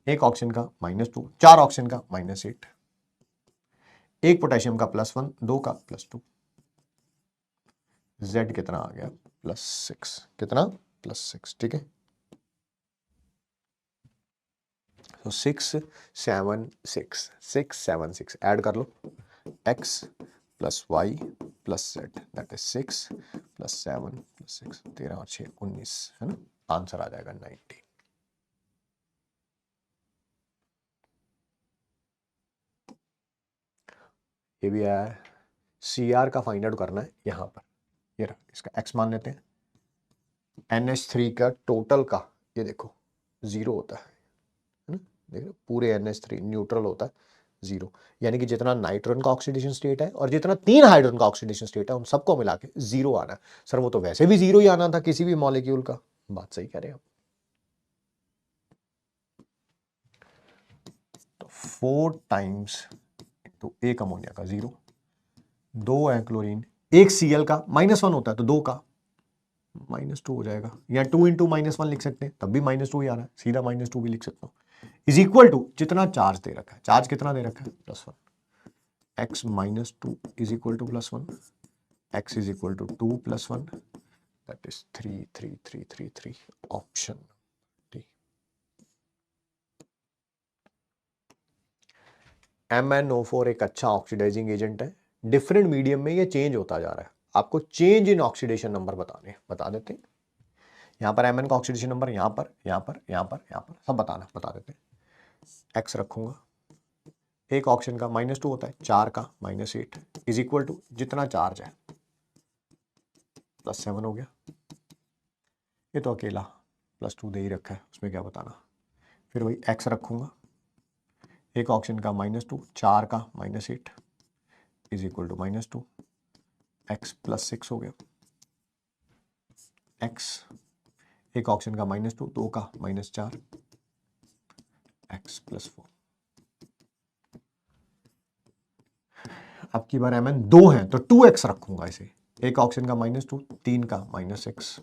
एक ऑक्सीजन का -2, 4 ऑक्सीजन का -8। एक पोटेशियम का +1, 2 का +2। z कितना आ गया? +6। कितना? +6। ठीक है, तो 6 7 6 6 7 6 ऐड कर लो। x + y + z that is 6 + 7 + 6 13 और 6 19 है ना। आंसर आ जाएगा 90। ये भी आया है। Cr का फाइंड आउट करना है यहां पर, ये रहा, इसका x मान लेते हैं। NH3 का टोटल का ये देखो 0 होता है ना, देखो पूरे NH3 न्यूट्रल होता है 0, यानी कि जितना नाइट्रोजन का ऑक्सीडेशन स्टेट है और जितना 3 हाइड्रोजन का ऑक्सीडेशन स्टेट है उन सबको मिला के 0 आना है। सर वो तो वैसे भी 0 ही आना था किसी भी मॉलिक्यूल का। बात सही कह रहे हैं आप। तो 4 टाइम्स तो एक अमोनिया का 0, 2 है क्लोरीन, एक Cl का -1 होता है तो 2 का -2 हो जाएगा, या 2 × -1 लिख सकते हैं तब भी -2 ही आ रहा है, सीधा -2 भी लिख सकता हूँ। इज इक्वल टू जितना चार्ज दे रखा है, चार्ज कितना दे रखा है? +1। x -2 is equal to +1, x is equal to 2 + 1 that is 3 3 3 3 3 option D. MnO4 एक अच्छा ऑक्सीडाइजिंग एजेंट है, डिफरेंट मीडियम में ये चेंज होता जा रहा है। आपको चेंज इन ऑक्सीडेशन नंबर बताने बता देते हैं। यहाँ पर Mn का ऑक्सीडेशन नंबर, यहाँ पर, यहाँ पर, यहाँ पर, यहाँ पर सब बता देते हैं। x रखूंगा, एक ऑक्सीजन का -2 होता है, 4 का -8 इज इक्वल टू जितना चार्ज है +7 हो गया। ये तो अकेला +2 दे ही रखा है, उसमें क्या बताना। फिर वही x रखूंगा, एक ऑक्सीजन का -2, 4 का -8 इज इक्वल टू -2, x +6 हो गया। x एक ऑक्सीजन का -2, 2 का -4 x +4। अब की बार Mn 2 है तो 2x रखूंगा इसे, एक ऑक्सीजन का -2, 3 का -6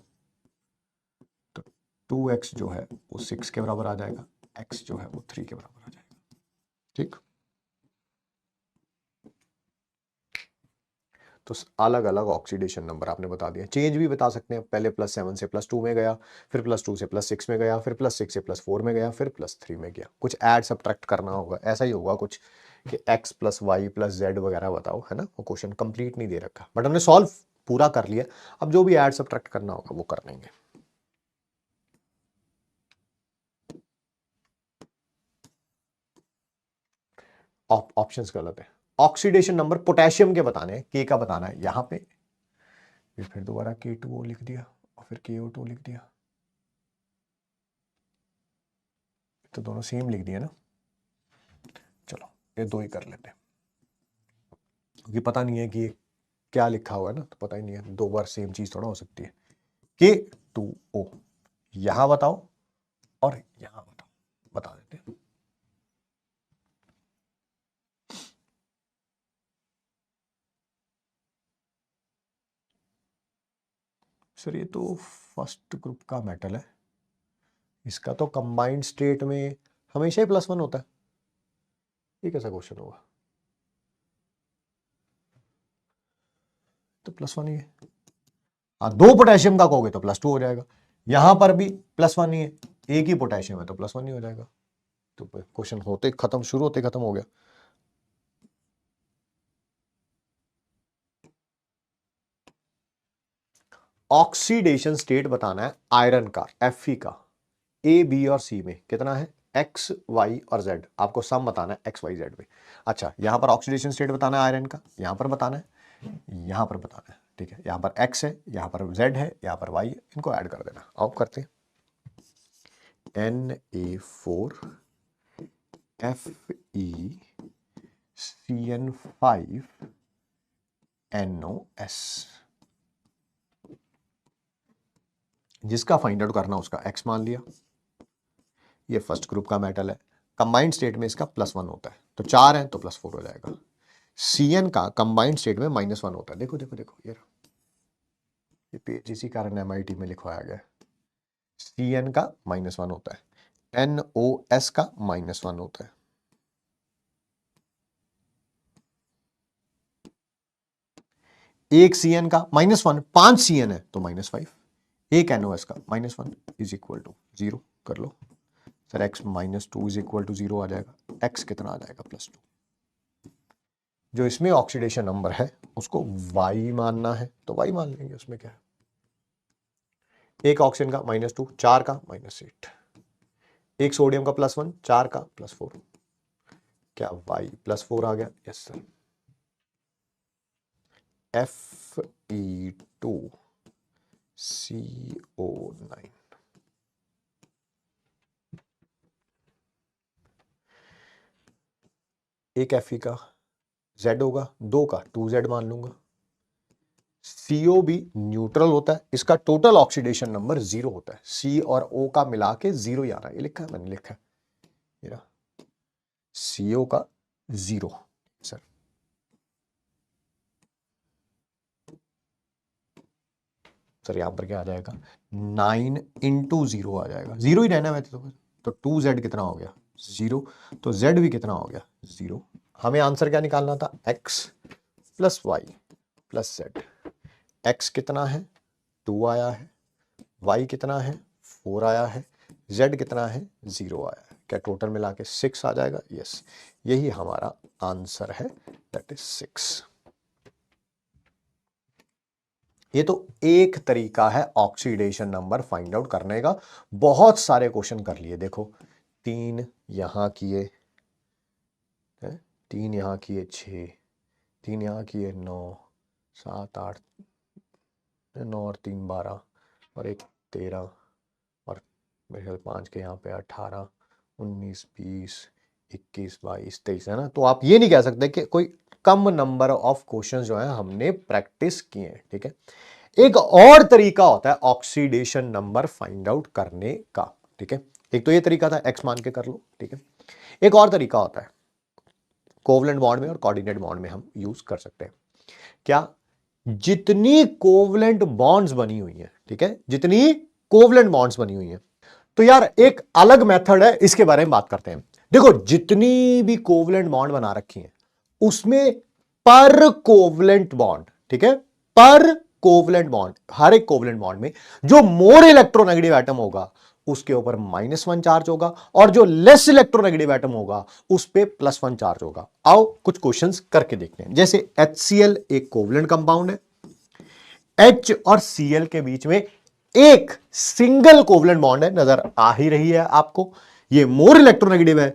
तो 2x जो है वो 6 के बराबर आ जाएगा, x जो है वो 3 के बराबर आ जाएगा। ठीक, तो अलग अलग ऑक्सीडेशन नंबर आपने बता दिया, चेंज भी बता सकते हैं। पहले +7 से +2 में गया, फिर +2 से +6 में गया, फिर +6 से +4 में गया, फिर +3 में गया। कुछ ऐड सब्ट्रैक्ट करना होगा, ऐसा ही होगा कुछ कि x + y + z वगैरह बताओ, है ना। वो क्वेश्चन कंप्लीट नहीं दे रखा, बट हमने सॉल्व पूरा कर लिया। अब जो भी ऐड सब्ट्रैक्ट करना होगा वो कर लेंगे। ऑप्शंस गलत है। ऑक्सीडेशन नंबर पोटेशियम के बताने हैं, के का बताना है यहां पे, फिर दोबारा K2O लिख दिया और फिर KO2 लिख दिया, तो दोनों सेम लिख दिया ना। चलो ये दो ही कर लेते हैं, क्योंकि पता नहीं है कि ये क्या लिखा हुआ है ना, तो पता ही नहीं है, दो बार सेम चीज थोड़ा हो सकती है। K2O यहां बताओ और यहां बताओ, बता देते हैं। सर ये तो फर्स्ट ग्रुप का मेटल है, इसका तो कंबाइंड स्टेट में हमेशा ही +1 होता है, ये कैसा क्वेश्चन होगा? तो +1 ही है। हाँ, 2 पोटेशियम का कहोगे तो +2 हो जाएगा, यहां पर भी +1 ही है, एक ही पोटेशियम है तो +1 ही हो जाएगा। तो क्वेश्चन होते खत्म, शुरू होते खत्म हो गया। ऑक्सीडेशन स्टेट बताना है आयरन का, Fe का, A, B और C में कितना है, X, Y और Z, आपको सम बताना है X, Y, Z पे। अच्छा, यहां पर ऑक्सीडेशन स्टेट बताना है आयरन का, यहां पर बताना है, यहां पर बताना है, ठीक है। यहां पर X है, यहां पर Z है, यहां पर Y है, इनको ऐड कर देना। अब करते हैं Na4 FeCN5 NOS, जिसका फाइंड आउट करना उसका X मान लिया। ये फर्स्ट ग्रुप का मेटल है, कंबाइंड स्टेट में इसका +1 होता है, तो 4 है तो +4 हो जाएगा। Cn का कंबाइंड स्टेट में -1 होता है, देखो देखो देखो यार, ये पेज इसी कारण MIT में लिखवाया गया है। Cn का -1 होता है, NOS का -1 होता है। एक Cn का -1, 5 Cn है तो -5, एक NOS का -1 इज इक्वल टू 0 कर लो। Sir x -2 is equal to 0 आ जाएगा, x कितना आ जाएगा +2। जो इसमें ऑक्सीडेशन नंबर है उसको y मानना है तो y मान लेंगे, उसमें क्या है। एक ऑक्सीजन का -2, 4 का -8, एक सोडियम का +1, 4 का +4, क्या y +4 आ गया? Yes sir. Fe2CO9, एक Fe का Z होगा, 2 का 2Z मान लूंगा। CO भी न्यूट्रल होता है, इसका टोटल ऑक्सीडेशन नंबर 0 होता है, C और O का मिला के 0 ही आ रहा है, ये लिखा है मैंने, लिखा है ये रहा, CO का 0 सर। सर यहां पर क्या आ जाएगा, 9 × 0 आ जाएगा, 0 ही रहना है तो 2Z कितना हो गया 0, तो Z भी कितना हो गया 0। हमें आंसर क्या निकालना था, x + y + z। x कितना है 2 आया है, y कितना है 4 आया है, z कितना है 0 आया है, क्या टोटल मिला के 6 आ जाएगा? यस, यही हमारा आंसर है, दैट इज 6। ये तो एक तरीका है ऑक्सीडेशन नंबर फाइंड आउट करने का, बहुत सारे क्वेश्चन कर लिए। देखो 3 यहां किए, 3 यहां किए 6, 3 यहां किए 9, 7 8, 9 और 3 12 और 1 13 और मेरे ख्याल 5 के यहाँ पे 18 19 20 21 22 23 है ना। तो आप ये नहीं कह सकते कि कोई कम नंबर ऑफ क्वेश्चंस जो है हमने प्रैक्टिस किए हैं, ठीक है। एक और तरीका होता है ऑक्सीडेशन नंबर फाइंड आउट करने का, ठीक है। एक तो ये तरीका था x मान के कर लो, ठीक है। एक और तरीका होता है कोवलेंट बॉन्ड में और कोऑर्डिनेट बॉन्ड में हम यूज कर सकते हैं। क्या, जितनी कोवलेंट बॉन्ड्स बनी हुई हैं, ठीक है, जितनी कोवलेंट बॉन्ड्स बनी हुई हैं, तो यार एक अलग मेथड है, इसके बारे में बात करते हैं। देखो जितनी भी कोवलेंट बॉन्ड बना रखी हैं उसमें पर कोवलेंट बॉन्ड, ठीक है, पर कोवलेंट बॉन्ड, हर एक कोवलेंट बॉन्ड में जो मोर इलेक्ट्रोनेगेटिव एटम होगा उसके ऊपर -1 चार्ज होगा और जो लेस इलेक्ट्रोनेगेटिव एटम होगा उस पे +1 चार्ज होगा। आओ कुछ क्वेश्चंस करके देखते हैं। जैसे HCl एक कोवलेंट कंपाउंड है, H और Cl के बीच में एक सिंगल कोवलेंट बॉन्ड है, नजर आ ही रही है आपको, ये मोर इलेक्ट्रोनेगेटिव है,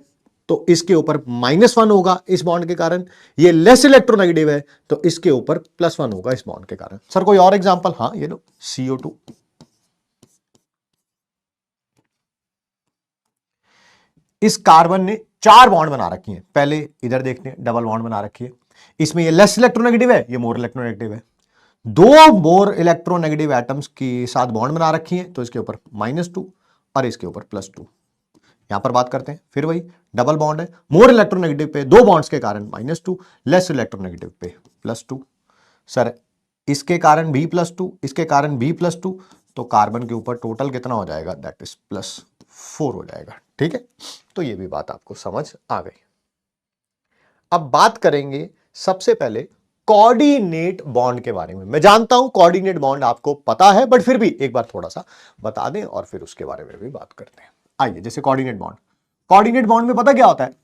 तो इसके ऊपर -1 होगा इस बॉन्ड के कारण। ये लेस इलेक्ट्रोनेगेटिव है तो इसके ऊपर +1 होगा इस बॉन्ड के कारण। सर कोई और एग्जांपल? हाँ ये लो CO2, इस कार्बन ने 4 बॉन्ड बना रखी हैं। पहले इधर देखते हैं, डबल बॉन्ड बना रखी है। इसमें ये लेस इलेक्ट्रोनेगेटिव है, ये मोर इलेक्ट्रोनेगेटिव है। 2 मोर इलेक्ट्रोनेगेटिव एटम्स के साथ बॉन्ड बना रखी है, तो इसके ऊपर -2 और इसके ऊपर +2। यहां पर बात करते हैं, फिर वही डबल बॉन्ड है, मोर इलेक्ट्रोनेगेटिव पे 2 बॉन्ड्स के कारण -2, लेस इलेक्ट्रोनेगेटिव पे +2। सर इसके कारण भी +2, इसके कारण भी +2, तो कार्बन के ऊपर टोटल कितना हो जाएगा? दैट इज +4 हो जाएगा। ठीक है, तो ये भी बात आपको समझ आ गई। अब बात करेंगे सबसे पहले कोऑर्डिनेट बॉन्ड के बारे में। मैं जानता हूं कोऑर्डिनेट बॉन्ड आपको पता है, बट फिर भी एक बार थोड़ा सा बता दें और फिर उसके बारे में भी बात करते हैं। आइए, जैसे कोऑर्डिनेट बॉन्ड, कोऑर्डिनेट बॉन्ड में पता क्या होता है?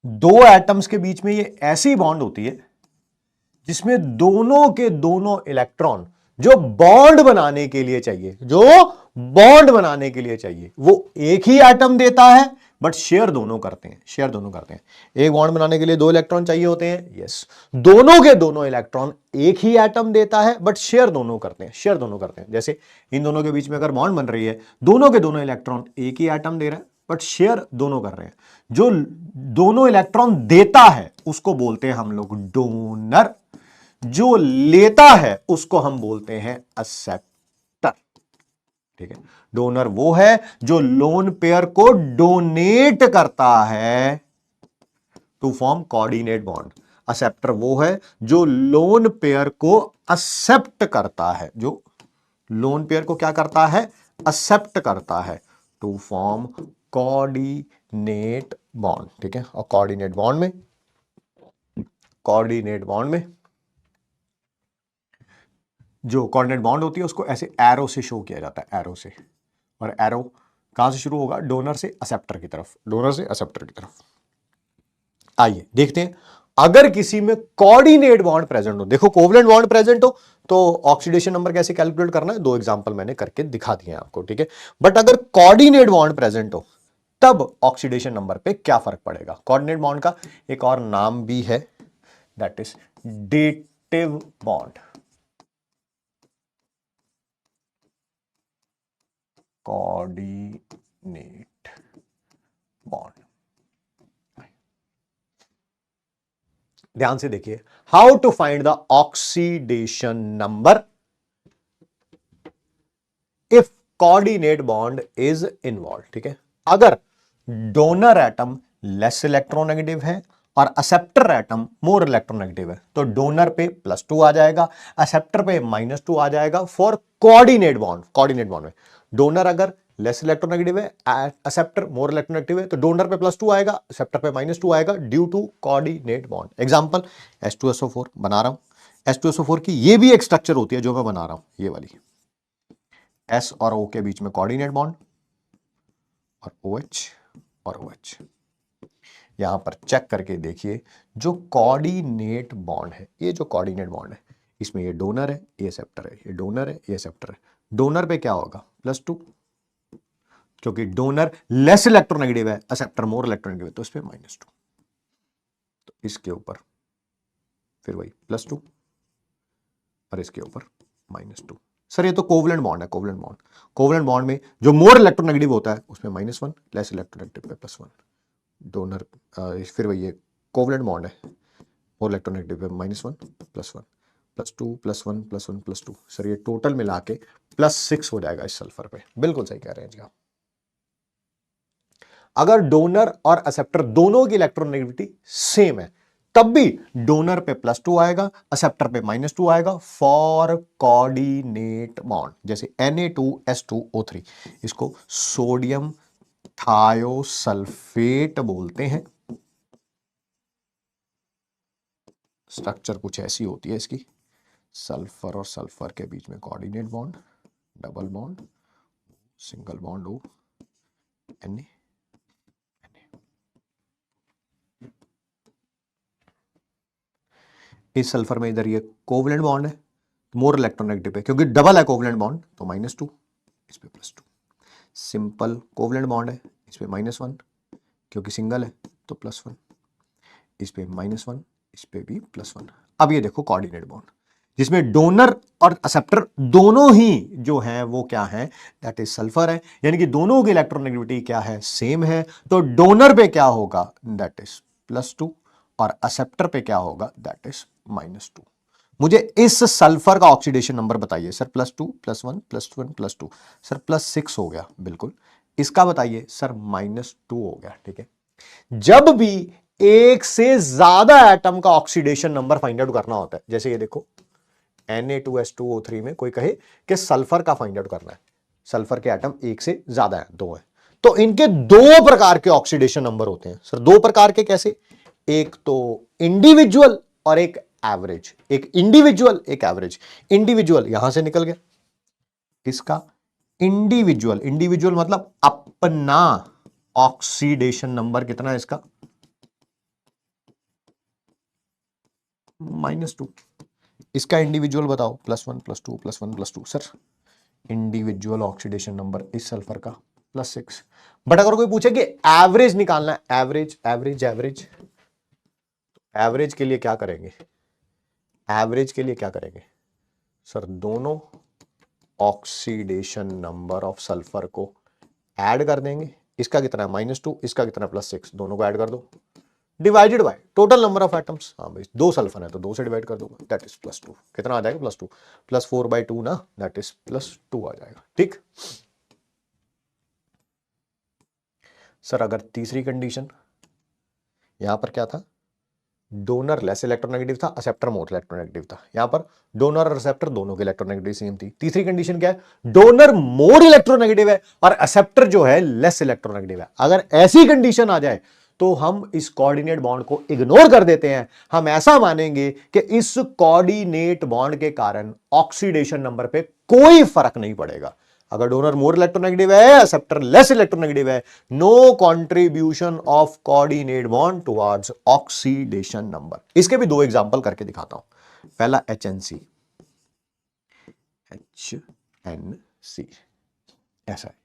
2 एटम्स के बीच में ये ऐसी बॉन्ड होती है जिसमें दोनों के दोनों इलेक्ट्रॉन जो बॉन्ड बनाने के लिए चाहिए, जो बॉन्ड बनाने के लिए चाहिए, वो एक ही एटम देता है, बट शेयर दोनों करते हैं, शेयर दोनों करते हैं। एक बॉन्ड बनाने के लिए 2 इलेक्ट्रॉन चाहिए होते हैं, यस। दोनों के दोनों इलेक्ट्रॉन एक ही एटम देता है, बट शेयर दोनों करते हैं, शेयर दोनों करते हैं। जैसे इन दोनों के बीच में अगर बॉन्ड बन रही है, दोनों के दोनों इलेक्ट्रॉन एक ही एटम दे रहा है, बट शेयर दोनों कर रहे हैं। जो दोनों इलेक्ट्रॉन देता है उसको बोलते हैं हम लोग डोनर, जो लेता है उसको हम बोलते हैं एक्सेप्टर। ठीक है, डोनर वो है जो लोन पेयर को डोनेट करता है to form coordinate bond. Acceptor वो है जो लोन पेयर को एक्सेप्ट करता है, जो लोन पेयर को क्या करता है? एक्सेप्ट करता है टू फॉर्म कोऑर्डिनेट बॉन्ड। ठीक है, और कोऑर्डिनेट बॉन्ड में जो कोऑर्डिनेट बॉन्ड होती है उसको ऐसे एरो से शो किया जाता है, एरो से। और एरो कहां से शुरू होगा? डोनर से एक्सेप्टर की तरफ, डोनर से एक्सेप्टर की तरफ। आइए देखते हैं, अगर किसी में कोऑर्डिनेट बॉन्ड प्रेजेंट हो, देखो कोवलेंट बॉन्ड प्रेजेंट हो तो ऑक्सीडेशन नंबर कैसे कैलकुलेट करना है, 2 एग्जांपल मैंने करके दिखा दिए हैं आपको। ठीक है, बट अगर कोऑर्डिनेट बॉन्ड प्रेजेंट हो तब ऑक्सीडेशन नंबर पे क्या फर्क पड़ेगा? कोऑर्डिनेट बॉन्ड का एक और नाम भी है, that is dative bond. Coordinate bond, ध्यान से देखिए, how to find the oxidation number if coordinate bond is involve. ठीक है, अगर डोनर एटम लेस इलेक्ट्रोनेगेटिव है और एक्सेप्टर एटम मोर इलेक्ट्रोनेगेटिव है, तो डोनर पे +2 आ जाएगा, एक्सेप्टर पे -2 आ जाएगा for coordinate bond. Coordinate bond में डोनर अगर लेस इलेक्ट्रोनेगेटिव है, एक्सेप्टर मोर इलेक्ट्रोनेगेटिव है, तो डोनर पे +2 आएगा, एक्सेप्टर पे -2 आएगा due to coordinate bond. Example H2SO4 बना रहा हूं, H2SO4 की ये भी एक स्ट्रक्चर होती है जो मैं बना रहा हूं, ये वाली S और O के बीच में कोऑर्डिनेट बॉन्ड और OH और OH। यहां पर चेक करके देखिए, जो कोऑर्डिनेट बॉन्ड है, ये जो कोऑर्डिनेट बॉन्ड है, इसमें ये डोनर है, ये एक्सेप्टर है, ये डोनर है, ये एक्सेप्टर है। डोनर पे क्या होगा? +2, क्योंकि डोनर लेस इलेक्ट्रोनेगेटिव है, एक्सेप्टर मोर इलेक्ट्रोनेगेटिव है, तो इस पे -2, तो इसके ऊपर फिर वही +2 और इसके ऊपर -2। सर ये तो कोवलेंट बॉन्ड है, कोवलेंट बॉन्ड। कोवलेंट बॉन्ड में जो मोर इलेक्ट्रोनेगेटिव होता है उसमें -1, लेस इलेक्ट्रोनेगेटिव पे +1। डोनर फिर वही कोवलेंट बॉन्ड है, मोर इलेक्ट्रोनेगेटिव पे -1 +1 +2 +1 +1 +2। सर ये टोटल मिला के +6 हो जाएगा इस सल्फर पे। बिल्कुल सही कह रहे हैं जी आप। अगर डोनर और एक्सेप्टर दोनों की इलेक्ट्रोनेगेटिविटी सेम है तब भी डोनर पे +2 आएगा, एक्सेप्टर पे -2 आएगा फॉर कोऑर्डिनेट बॉन्ड। जैसे Na2S2O3, इसको सोडियम थायोसल्फेट बोलते हैं। स्ट्रक्चर कुछ ऐसी होती है इसकी, सल्फर और सल्फर के बीच में coordinate bond, double bond, single bond O, Na। इस सल्फर में इधर ये कोवलेंट बॉन्ड है, मोर इलेक्ट्रोनेगेटिव है, क्योंकि डबल है कोवलेंट बॉन्ड तो -2, इस पे +2। सिंपल कोवलेंट बॉन्ड है, इस पे -1 क्योंकि सिंगल है तो +1, इस पे -1, इस पे भी +1। अब ये देखो कोऑर्डिनेट बॉन्ड जिसमें डोनर और एक्सेप्टर दोनों ही जो है वो क्या है, दैट इज सल्फर है, यानी कि दोनों की इलेक्ट्रोनेगेटिविटी क्या है, सेम है। तो डोनर पे क्या होगा, दैट इज +2 और एक्सेप्टर पे क्या होगा, दैट इज -2। मुझे इस सल्फर का ऑक्सीडेशन नंबर बताइए सर। +2 +1 +1 +2 सर +6 हो गया बिल्कुल। इसका बताइए सर -2 हो गया। ठीक है, जब भी एक से ज्यादा एटम का ऑक्सीडेशन नंबर फाइंड आउट करना होता है, जैसे ये देखो Na2H2O3 में कोई कहे कि सल्फर का फाइंड आउट करना है, सल्फर के एटम एक से ज्यादा है, दो है, तो इनके दो प्रकार के ऑक्सीडेशन नंबर होते हैं सर। दो प्रकार के कैसे, एक तो इंडिविजुअल और एक एवरेज। एक इंडिविजुअल एक एवरेज। इंडिविजुअल यहां से निकल गया, किसका, इंडिविजुअल। इंडिविजुअल मतलब अपना ऑक्सीडेशन नंबर कितना है इसका, -2। इसका इंडिविजुअल बताओ, +1 +2 +1 +2 सर। इंडिविजुअल ऑक्सीडेशन नंबर इस सल्फर का +6। बट अगर कोई पूछे कि एवरेज निकालना है, एवरेज एवरेज एवरेज, एवरेज के लिए क्या करेंगे, एवरेज के लिए क्या करेंगे सर, दोनों ऑक्सीडेशन नंबर ऑफ सल्फर को ऐड कर देंगे। इसका कितना है -2, इसका कितना है +6, दोनों को ऐड कर दो, divided by total number of atoms. हाँ भाई, दो सल्फर है तो दो से डिवाइड कर दूंगा, दैट इज +2। कितना आ जाएगा, +2 +4/2 ना, दैट इज +2 आ जाएगा। ठीक सर, अगर तीसरी कंडीशन, यहां पर क्या था, डोनर लेस इलेक्ट्रोनेगेटिव था, एक्सेप्टर मोर इलेक्ट्रोनेगेटिव था। यहां पर डोनर और एक्सेप्टर दोनों के इलेक्ट्रोनेगेटिव सेम थी। तीसरी कंडीशन क्या है, डोनर मोर इलेक्ट्रोनेगेटिव है और एक्सेप्टर जो है लेस इलेक्ट्रोनेगेटिव है। अगर ऐसी कंडीशन आ जाए तो हम इस कोऑर्डिनेट बॉन्ड को इग्नोर कर देते हैं। हम ऐसा मानेंगे कि इस कोऑर्डिनेट बॉन्ड के कारण ऑक्सीडेशन नंबर पे कोई फर्क नहीं पड़ेगा। अगर डोनर मोर इलेक्ट्रोनेगेटिव है, एक्सेप्टर लेस इलेक्ट्रोनेगेटिव है, no contribution of coordinate bond towards oxidation number. इसके भी दो एग्जांपल करके दिखाता हूं। पहला HNC, HNC ऐसा है।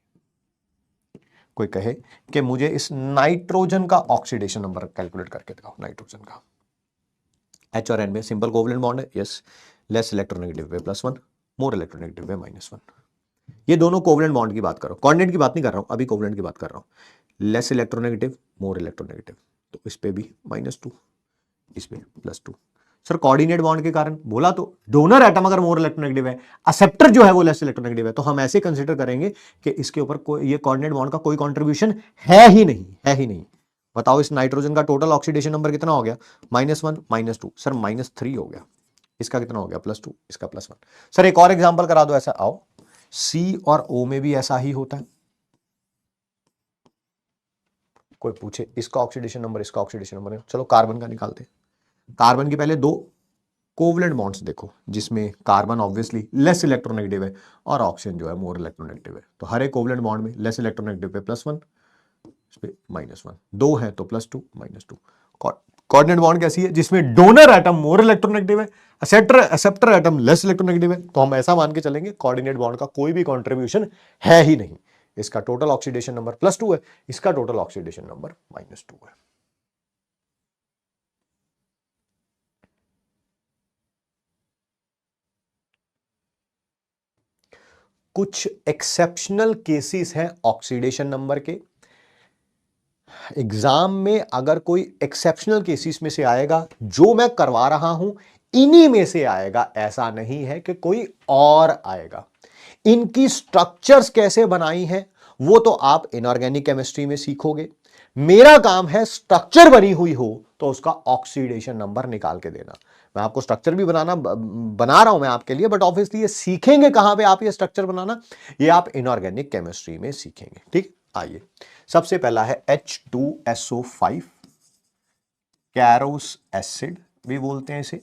कोई कहे कि मुझे इस नाइट्रोजन का ऑक्सीडेशन नंबर कैलकुलेट करके दिखाओ, नाइट्रोजन का। H और N में सिंपल कोवलेंट बॉन्ड है, यस, लेस इलेक्ट्रोनेगेटिव पे +1, मोर इलेक्ट्रोनेगेटिव पे -1। ये दोनों कोवलेंट बॉन्ड की बात करो, कोऑर्डिनेट की बात नहीं कर रहा हूं, अभी कोवलेंट की बात कर रहा हूं। लेस इलेक्ट्रोनेगेटिव, मोर इलेक्ट्रोनेगेटिव, तो इस पे भी -2, इस पे +2। सर कोऑर्डिनेट बॉन्ड के कारण बोला तो डोनर एटम अगर मोर इलेक्ट्रोनेगेटिव है, एक्सेप्टर जो है वो लेस इलेक्ट्रोनेगेटिव है, तो हम ऐसे कंसीडर करेंगे कि इसके ऊपर कोई, ये कोऑर्डिनेट बॉन्ड का कोई कंट्रीब्यूशन है ही नहीं, है ही नहीं। बताओ इस नाइट्रोजन का टोटल ऑक्सीडेशन नंबर कितना हो गया, -1 -2 सर, -3 हो गया। इसका कितना हो गया, +2, इसका +1। सर एक और एग्जांपल करा दो ऐसा, आओ। सी और ओ में भी ऐसा ही होता है। कोई पूछे इसका ऑक्सीडेशन नंबर, इसका ऑक्सीडेशन नंबर है, चलो कार्बन का निकालते हैं। कार्बन के पहले दो कोवलेंट बॉन्ड्स देखो, जिसमें कार्बन ऑब्वियसली लेस इलेक्ट्रोनेगेटिव है और ऑक्सीजन जो है मोर इलेक्ट्रोनेगेटिव है। तो हर एक कोवलेंट बॉन्ड में लेस इलेक्ट्रोनेगेटिव पे +1, इस पे -1, दो है तो +2 -2। कोऑर्डिनेट बॉन्ड कैसी है, जिसमें डोनर एटम मोर इलेक्ट्रोनेगेटिव है, एक्सेप्टर एटम लेस इलेक्ट्रोनेगेटिव है, तो हम ऐसा मान के चलेंगे कोऑर्डिनेट बॉन्ड का कोई भी कंट्रीब्यूशन है ही नहीं। इसका टोटल ऑक्सीडेशन नंबर +2 है, इसका टोटल ऑक्सीडेशन नंबर -2 है। कुछ एक्सेप्शनल केसेस हैं ऑक्सीडेशन नंबर के। एग्जाम में अगर कोई एक्सेप्शनल केसेस में से आएगा, जो मैं करवा रहा हूं इन्हीं में से आएगा, ऐसा नहीं है कि कोई और आएगा। इनकी स्ट्रक्चर्स कैसे बनाई हैं वो तो आप इनऑर्गेनिक केमिस्ट्री में सीखोगे। मेरा काम है स्ट्रक्चर बनी हुई हो तो उसका ऑक्सीडेशन नंबर निकाल के देना। मैं आपको स्ट्रक्चर भी बना रहा हूं मैं आपके लिए, बट ऑब्वियसली ये सीखेंगे कहां पे आप ये स्ट्रक्चर बनाना, ये आप इनऑर्गेनिक केमिस्ट्री में सीखेंगे। ठीक, आइए सबसे पहला है H2SO5, कैरोस एसिड भी बोलते हैं इसे।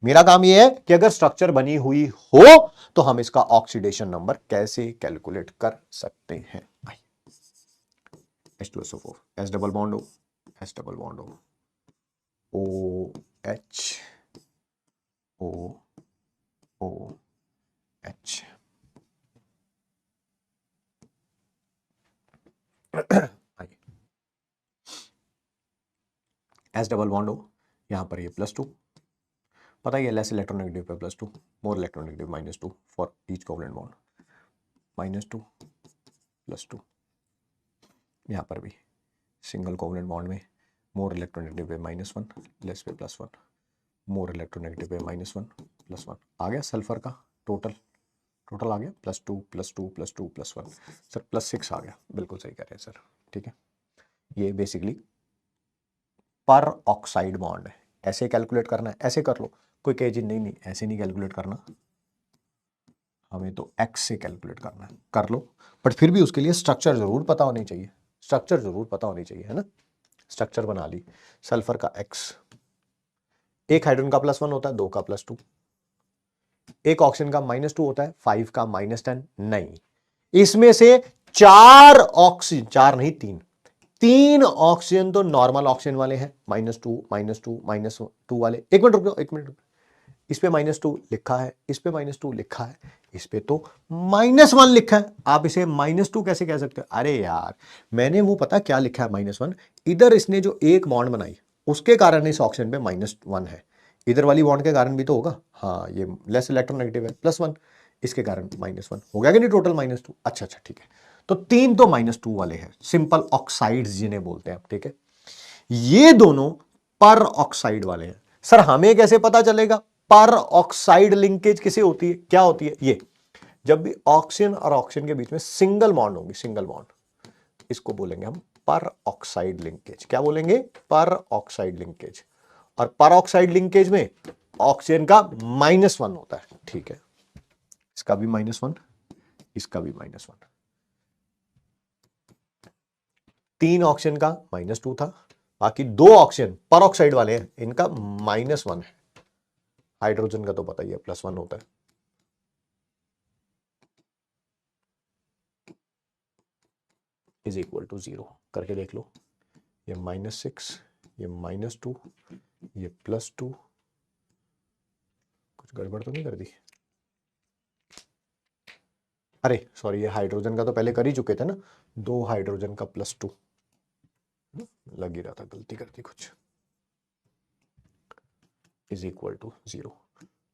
मेरा काम यह है कि अगर स्ट्रक्चर बनी हुई हो तो हम इसका ऑक्सीडेशन नंबर कैसे कैलकुलेट कर सकते हैं। H2SO4, एस डबल बॉन्ड हो, एस डबल बॉन्ड हो, OH, OH। S double bond हो, यहां पर ये +2, पता ही है लेस इलेक्ट्रोनेगेटिव पे +2, more electronegative -2 for each covalent bond, -2 +2। यहाँ पर भी सिंगल कोवलेंट बॉन्ड में मोर इलेक्ट्रोनेगेटिव पे -1, लेस पे +1, मोर इलेक्ट्रोनेगेटिव पे -1 +1। आ गया सल्फर का टोटल आ गया +2 +2 +2 +1, सर +6 आ गया, बिल्कुल सही कह रहे हैं सर, ठीक है। ये बेसिकली पर ऑक्साइड बॉन्ड है, ऐसे कैलकुलेट करना है, ऐसे कर लो, कोई कहे जी नहीं नहीं ऐसे नहीं कैलकुलेट करना, हमें तो एक्स से कैलकुलेट करना है, कर लो, बट फिर भी उसके लिए स्ट्रक्चर जरूर पता होनी चाहिए, स्ट्रक्चर जरूर पता होनी चाहिए, है ना। स्ट्रक्चर बना ली, सल्फर का एक्स, एक हाइड्रोजन का +1 होता है, 2 का +2, एक ऑक्सीजन का -2 होता है, 5 का -10, नहीं, इसमें से 4 ऑक्सीजन, 4 नहीं 3 ऑक्सीजन तो नॉर्मल ऑक्सीजन वाले हैं, -2 -2 -2 वाले। एक मिनट रुको, एक मिनट, इस पे -2 लिखा है, इस पे -2 लिखा है, इस पे तो -1 लिखा है, आप इसे -2 कैसे कह सकते हो? अरे यार मैंने वो पता क्या लिखा है -1, इधर इसने जो एक बॉन्ड बनाई उसके कारण इस ऑक्सीजन पे -1 है, इधर वाली बॉन्ड के कारण भी तो होगा, हाँ ये लेस इलेक्ट्रोनेगेटिव है +1, इसके कारण -1 हो गया कि नहीं, टोटल -2। अच्छा अच्छा ठीक है, तो 3 तो -2 वाले हैं, सिंपल ऑक्साइड्स जिन्हें बोलते हैं, ठीक है। ये दोनों पर ऑक्साइड वाले हैं। सर हमें कैसे पता चलेगा पर ऑक्साइड लिंकेज किसे होती है, क्या होती है? ये जब भी ऑक्सीजन और ऑक्सीजन के बीच में सिंगल बॉन्ड होगी, सिंगल बॉन्ड, इसको बोलेंगे हम पर ऑक्साइड लिंकेज। क्या बोलेंगे? पर ऑक्साइड लिंकेज। और पर ऑक्साइड लिंकेज में ऑक्सीजन का -1 होता है, ठीक है, इसका भी -1, इसका भी -1, 3 ऑक्सीजन का -2 था, बाकी 2 ऑक्सीजन पर ऑक्साइड वाले हैं, इनका -1 है। हाइड्रोजन का तो पता ही है +1 होता है। इज इक्वल टू 0 करके देख लो, ये -6, ये -2, ये +2, कुछ गड़बड़ तो नहीं कर दी? अरे सॉरी, ये हाइड्रोजन का तो पहले कर ही चुके थे ना, 2 हाइड्रोजन का +2, लग ही रहा था गलती कर दी कुछ। इज इक्वल टू 0,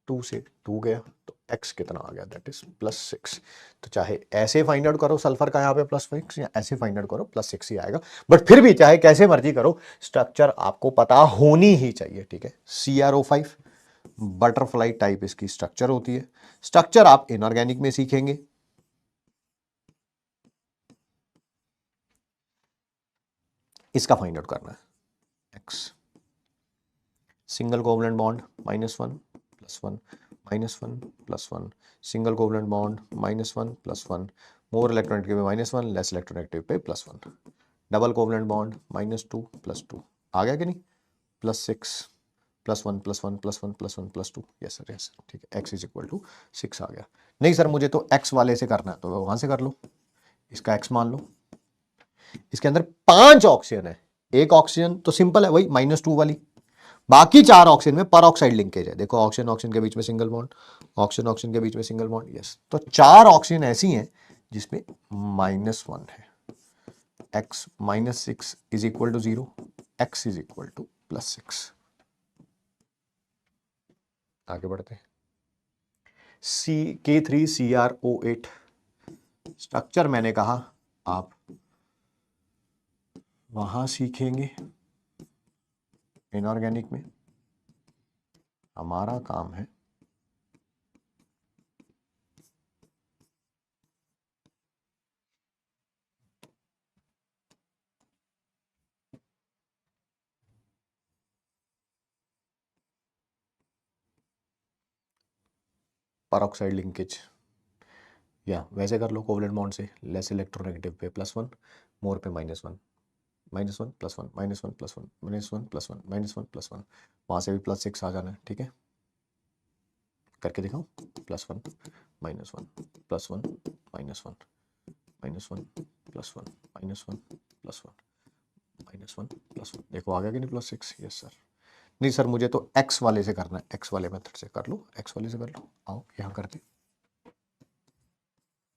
2 से 2 गया तो x कितना आ गया, दैट इज +6। तो चाहे ऐसे फाइंड आउट करो सल्फर का यहाँ पे +6, या ऐसे फाइंड आउट करो +6 ही आएगा, बट फिर भी चाहे कैसे मर्जी करो स्ट्रक्चर आपको पता होनी ही चाहिए, ठीक है। CrO5 बटरफ्लाई टाइप इसकी स्ट्रक्चर होती है, स्ट्रक्चर आप इनऑर्गेनिक में सीखेंगे। इसका फाइंड आउट करना है, x single covalent bond -1 +1 -1 +1, single covalent bond -1 +1, more electronegative पे -1, लेस इलेक्ट्रोनेगेटिव पे +1, डबल कोवलेंट बॉन्ड -2 +2, आ गया कि नहीं, +6 +1 +1 +1 +1 +2, यस सर यस सर, ठीक है, x इज इक्वल टू 6 आ गया। नहीं सर मुझे तो x वाले से करना है, तो वहां से कर लो, इसका x मान लो, इसके अंदर 5 ऑक्सीजन है, एक ऑक्सीजन तो सिंपल है वही -2 वाली, बाकी 4 ऑक्सीजन में पर ऑक्साइड लिंकेज है, देखो ऑक्सीजन ऑक्सीजन के बीच में सिंगल बॉन्ड, ऑक्सीजन ऑक्सीजन के बीच में सिंगल बॉन्ड, यस, तो 4 ऑक्सीजन ऐसी हैं जिसमें -1 है, x -6 is equal to 0, x is equal to +6। आगे बढ़ते हैं, K3CrO8 स्ट्रक्चर मैंने कहा आप वहां सीखेंगे, इनऑर्गेनिक में हमारा काम है पर ऑक्साइड लिंकेज, या वैसे कर लो कोवलेंट बॉन्ड से, लेस इलेक्ट्रोनेगेटिव पे +1, मोर पे -1, -1 +1 -1 +1 -1 +1 -1 +1, वहां से भी +6 आ जाना है, ठीक है, करके दिखाओ, +1 -1 +1 -1 -1 +1 -1 -1 +1, देखो आ गया कि नहीं +6, यस सर। नहीं सर मुझे तो x वाले से करना है, x वाले मेथड से कर लो, x वाले से कर लो, आओ यहाँ करते,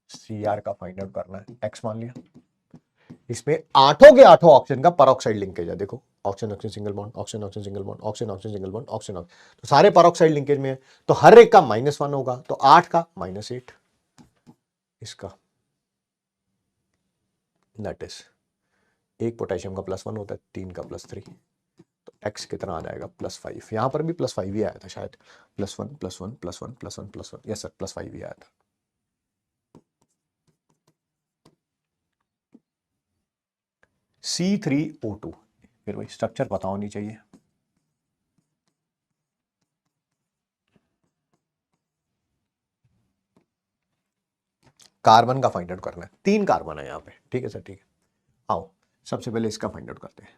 CR का फाइंड आउट करना है, x मान लिया, इसमें आठों के आठों ऑक्सीजन का परऑक्साइड लिंकेज है। देखो oxygen oxygen single bond, oxygen oxygen single bond, oxygen oxygen single bond, oxygen तो सारे परऑक्साइड लिंकेज में है। तो हर एक का -1 होगा, तो 8 का -8, इसका दैट इज एक पोटेशियम का +1 होता है, 3 का +3, तो x कितना आ जाएगा +5। यहां पर भी +5 ही आया था शायद, +1 +1 +1 +1 +1, यस सर +5 ही आया था। C3O2, फिर वही स्ट्रक्चर पता होनी चाहिए। कार्बन का फाइंड आउट करना है, 3 कार्बन है यहाँ पे, ठीक है सर, ठीक है। आओ सबसे पहले इसका फाइंड आउट करते हैं।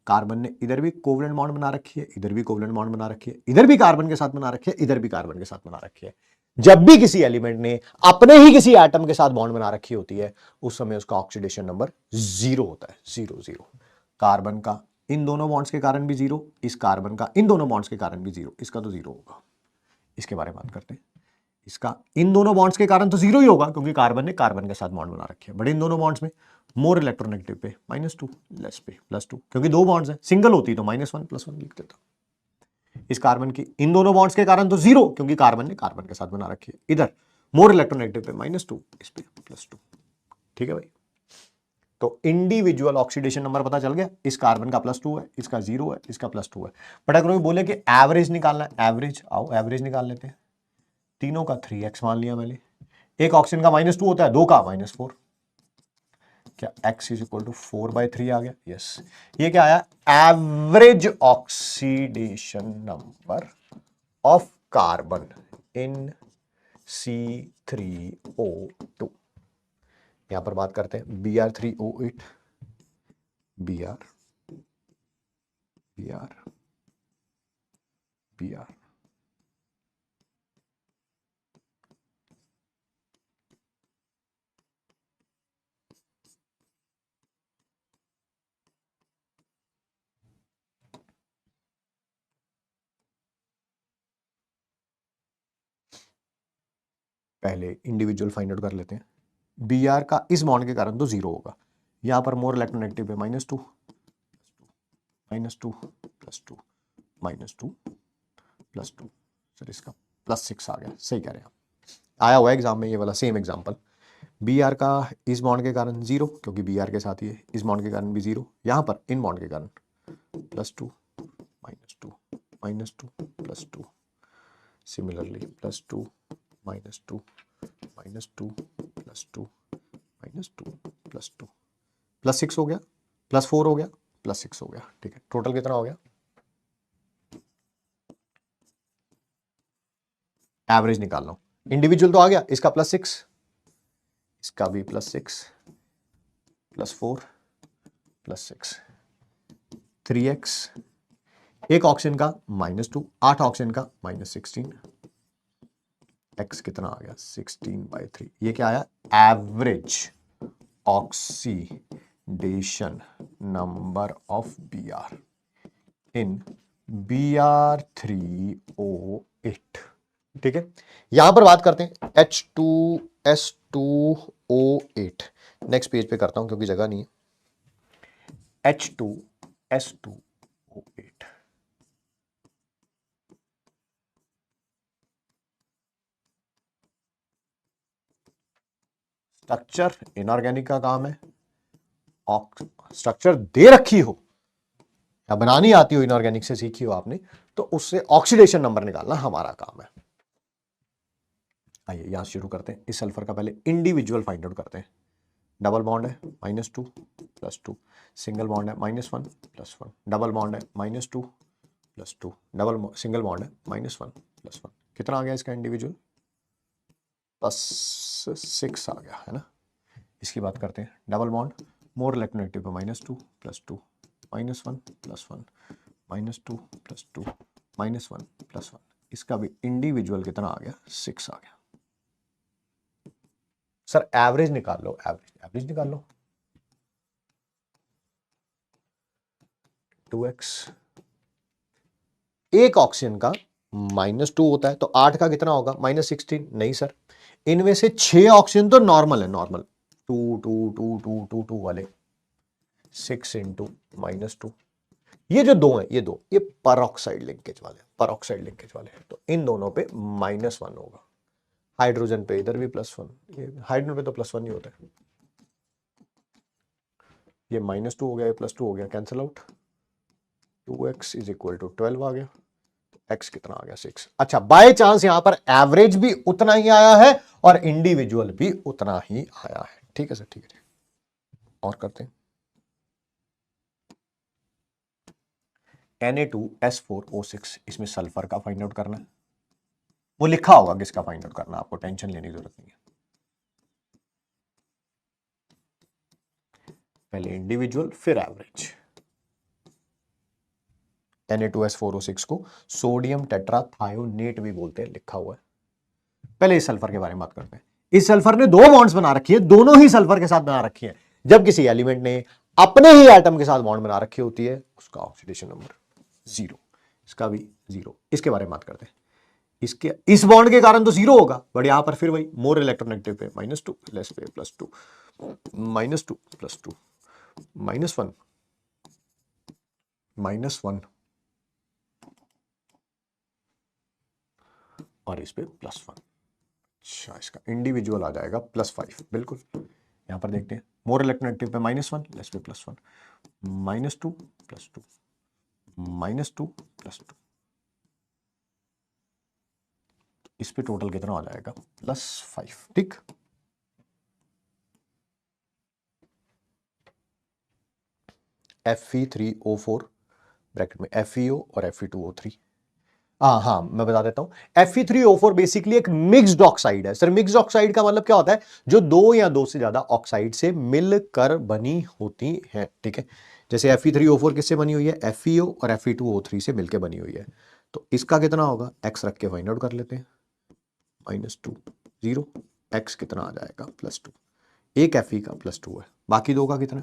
कार्बन ने इधर भी कोवलेंट बॉन्ड बना रखी है, इधर भी कोवलेंट बॉन्ड बना रखी है, इधर भी कार्बन के साथ बना रखी है, इधर भी कार्बन के साथ बना रखी है। जब भी किसी एलिमेंट ने अपने ही किसी एटम के साथ बॉन्ड बना रखी होती है, उस समय उसका ऑक्सीडेशन नंबर 0 होता है, 0 0। कार्बन का इन दोनों बॉन्ड्स के कारण भी 0, इस कार्बन का इन दोनों बॉन्ड्स के कारण भी 0, इसका तो 0 होगा। इसके बारे में बात करते हैं। इसका इन दोनों बॉन्ड्स के कारण तो 0 ही होगा, क्योंकि कार्बन ने कार्बन के साथ बॉन्ड बना रखे हैं। बट इन दोनों बॉन्ड्स में मोर इलेक्ट्रोनेगेटिव पे -2, लेस पे +2, क्योंकि 2 बॉन्ड्स हैं, सिंगल होती तो -1 +1 लिख देता। इस कार्बन की इन दोनों बॉन्ड्स के कारण तो 0, क्योंकि कार्बन ने कार्बन के साथ बना रखी है। इधर मोर इलेक्ट्रोनेगेटिव पे -2, इस पे +2, ठीक है भाई। तो इंडिविजुअल ऑक्सीडेशन नंबर पता चल गया। इस कार्बन का +2 है, इसका 0 है, इसका +2 है। बट अगर कोई बोले कि एवरेज निकालना है, एवरेज, आओ एवरेज निकाल लेते हैं। तीनों का 3x मान लिया मैंने। एक ऑक्सीजन का -2 होता है, 2 का -4, क्या x इज इक्वल टू 4/3 आ गया? यस। ये क्या आया? Average oxidation number of carbon in C3O2। यहां पर बात करते हैं Br3O8, Br Br Br पहले इंडिविजुअल फाइंड आउट कर लेते हैं। Br का इस बॉन्ड के कारण तो 0 होगा। यहां पर मोर इलेक्ट्रोनेगेटिव है, -2 -2 +2 -2 +2, सर इसका +6 आ गया। सही कह रहे हैं आप, आया हुआ एग्जाम में ये वाला सेम एग्जांपल। Br का इस बॉन्ड के कारण 0, क्योंकि Br के साथ ही है। इस बॉन्ड के कारण भी 0, यहां पर इन बॉन्ड के कारण +2 -2 -2 +2, सिमिलरली +2 -2 -2 +2 -2 +2, +6 हो गया, +4 हो गया, +6 हो गया। ठीक है, टोटल कितना हो गया? एवरेज निकाल लो। इंडिविजुअल तो आ गया, इसका +6, इसका भी +6 +4 +6, 3x, एक ऑक्सीजन का -2, 8 ऑक्सीजन का -16, x कितना आ गया? 16/3। ये क्या आया? Average oxidation number of Br in Br3O8। ठीक है, यहां पर बात करते हैं H2S2O8। नेक्स्ट पेज पे करता हूं क्योंकि जगह नहीं है। H2S2O8, स्ट्रक्चर इनऑर्गेनिक का काम है। स्ट्रक्चर दे रखी हो या बनानी आती हो, इनऑर्गेनिक से सीखी हो आपने, तो उससे ऑक्सीडेशन नंबर निकालना हमारा काम है। आइए यहां शुरू करते हैं। इस सल्फर का पहले इंडिविजुअल फाइंड आउट करते हैं। डबल बॉन्ड है -2 +2, सिंगल बॉन्ड है -1 +1, डबल बॉन्ड है -2 +2, डबल सिंगल बॉन्ड है -1 +1। कितना आ गया इसका इंडिविजुअल? +6 आ गया, है ना। इसकी बात करते हैं। डबल बॉन्ड, मोर इलेक्ट्रोनेगेटिव पे -2 +2 -1 +1 -2 +2 -1 +1। इसका भी इंडिविजुअल कितना आ गया? 6 आ गया। सर एवरेज निकाल लो, एवरेज निकाल लो। 2x, एक ऑक्सीजन का -2 होता है, तो 8 का कितना होगा? -16। नहीं सर, इनमें से 6 ऑक्सीजन तो नॉर्मल है, नॉर्मल 2 2 2 2 2 2 वाले, 6 इंटू -2। ये जो दो हैं, ये परऑक्साइड लिंकेज वाले हैं, तो इन दोनों पे -1 होगा। हाइड्रोजन पे इधर भी +1, ये हाइड्रोजन पे तो +1 ही होता है। ये -2 हो गया, ये +2 हो गया, cancel out. 2x is equal to 12 आ गया। x कितना आ गया? 6। अच्छा, बाय चांस यहां पर एवरेज भी उतना ही आया है और इंडिविजुअल भी उतना ही आया है। ठीक है सर, ठीक है। और करते हैं। Na2S4O6, इसमें सल्फर का फाइंड आउट करना है। वो लिखा होगा किसका फाइंड आउट करना, आपको टेंशन लेने की जरूरत नहीं है। पहले इंडिविजुअल फिर एवरेज। Na2S4O6 को सोडियम टेट्राथायोनेट भी बोलते हैं, लिखा हुआ है। पहले इस सल्फर के बारे में बात करते हैं। इस सल्फर ने 2 बॉन्ड्स बना रखी है, दोनों ही सल्फर के साथ बना रखी है। जब किसी एलिमेंट ने अपने ही एटम के साथ बॉन्ड बना रखी होती है, उसका ऑक्सीडेशन नंबर 0, इसका भी 0। इसके बारे में बात करते हैं। इसके इस बॉन्ड के कारण तो 0 होगा, बट यहां पर फिर वही मोर इलेक्ट्रोनेगेटिव पे -2, लेस पे +2, -2 +2, -1 -1 और इस पे +1। अच्छा, इसका इंडिविजुअल आ जाएगा +5। बिल्कुल, यहां पर देखते हैं। मोर इलेक्ट्रोनेगेटिव पे -1, लेस पे +1, -2 +2, -2 +2। इस पे टोटल कितना आ जाएगा? +5। ठीक, Fe3O4 ब्रैकेट में FeO और Fe2O3। हाँ, मैं बता देता हूं। Fe3O4 बेसिकली एक मिक्स्ड ऑक्साइड है। सर, मिक्स्ड ऑक्साइड का मतलब क्या होता है? जो 2 या 2 से ज्यादा ऑक्साइड से मिलकर बनी होती है। ठीक है, जैसे Fe3O4 किससे बनी हुई है? FeO और Fe2O3 से मिलकर बनी हुई है। तो इसका कितना होगा? x रख के फाइंड आउट कर लेते हैं। -2 0, x कितना आ जाएगा? +2। एक Fe का +2 है, बाकी 2 का कितना?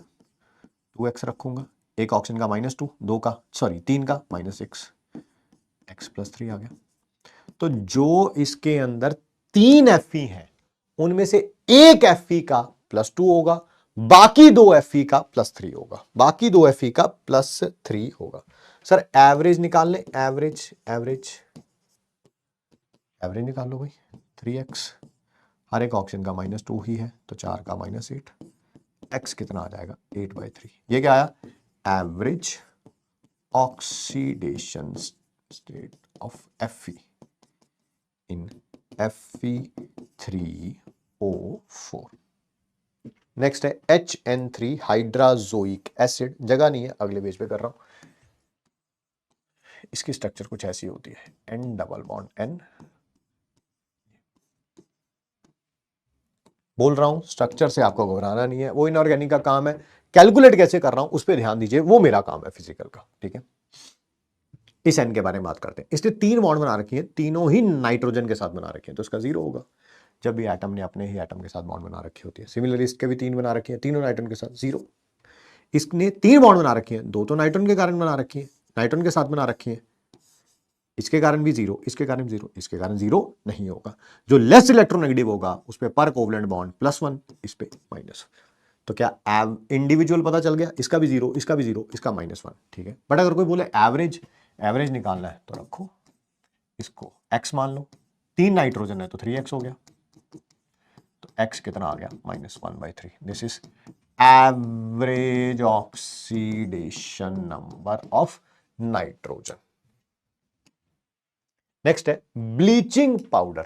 2x रखूंगा। एक ऑक्सीजन का -2, 2 का, सॉरी 3 का -6, x +3 आ गया। तो जो इसके अंदर 3 Fe हैं, उनमें से एक Fe का +2 होगा, बाकी 2 Fe का +3 होगा, बाकी 2 Fe का +3 होगा। सर, एवरेज निकाल लें। एवरेज निकाल लो भाई। 3x, हर एक ऑक्सीजन का -2 ही है, तो 4 का -8, x कितना आ जाएगा? 8/3। ये क्या आया? Average oxidation state of Fe in Fe3O4। Next है HN3 हाइड्राजोइक एसिड। जगह नहीं है, अगले पेज पे कर रहा हूं। इसकी स्ट्रक्चर कुछ ऐसी होती है, N डबल बॉन्ड N। बोल रहा हूं, स्ट्रक्चर से आपको घबराना नहीं है, वो इनऑर्गेनिक का काम है। कैलकुलेट कैसे कर रहा हूं उस पर ध्यान दीजिए, वो मेरा काम है फिजिकल का। ठीक है, इस एन के बारे में बात करते हैं। इसने 3 बॉन्ड बना रखी है, तीनों ही नाइट्रोजन के साथ बना रखी है, तो इसका 0 होगा। जब भी एटम ने अपने ही एटम के साथ बॉन्ड बना रखी होती है। सिमिलरली इसके भी 3 बना रखी है, तीनों नाइट्रोजन के साथ, 0। इसने 3 बॉन्ड बना रखी है, 2 तो नाइट्रोजन के कारण बना रखी है, नाइट्रोजन के साथ बना रखी है, इसके कारण भी 0, इसके कारण 0, इसके कारण 0 नहीं होगा। जो लेस इलेक्ट्रोनेगेटिव होगा उस पे पर कोवलेंट बॉन्ड +1, इस पे -। तो क्या इंडिविजुअल पता चल गया? इसका भी 0, इसका भी 0, इसका -1। ठीक है, बट अगर कोई बोले एवरेज निकालना है तो रखो इसको x मान लो। 3 नाइट्रोजन है तो 3x हो गया, तो x कितना आ गया? -1/3। This is average oxidation number of nitrogen. Next है ब्लीचिंग पाउडर।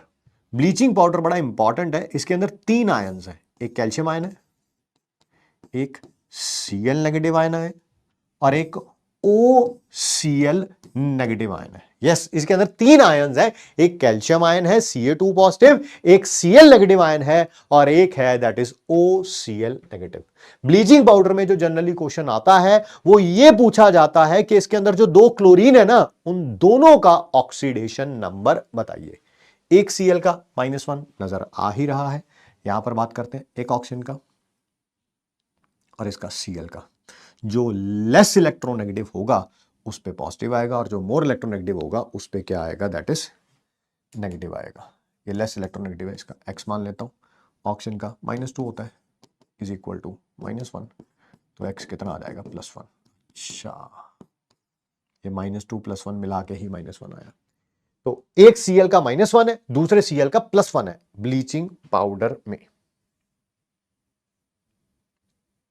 ब्लीचिंग पाउडर बड़ा इंपॉर्टेंट है। इसके अंदर 3 आयन्स हैं, एक कैल्शियम आयन है, एक Cl नेगेटिव आयन है और एक OCl नेगेटिव आयन है। यस, इसके अंदर 3 आयन्स है, एक कैल्शियम आयन है Ca2 पॉजिटिव, एक Cl नेगेटिव आयन है और एक है that is OCl negative. Bleaching powder में जो जनरली क्वेश्चन आता है वो ये पूछा जाता है कि इसके अंदर जो 2 क्लोरीन है ना, उन दोनों का ऑक्सीडेशन नंबर बताइए। एक Cl का -1 नजर आ ही रहा है। यहां पर बात करते हैं एक ऑक्सीजन का और इसका Cl का। जो लेस इलेक्ट्रोनेगेटिव होगा उस पे पॉजिटिव आएगा और जो मोर इलेक्ट्रोनेगेटिव होगा उस पे क्या आएगा? दैट इज नेगेटिव आएगा। ये लेस इलेक्ट्रोनेगेटिव है, इसका x मान लेता हूं। ऑक्सीजन का -2 होता है, इज इक्वल टू -1, तो x कितना आ जाएगा +1। अच्छा, ये -2 +1 मिला के ही -1 आया। तो एक Cl का -1 है, दूसरे Cl का +1 है ब्लीचिंग पाउडर में।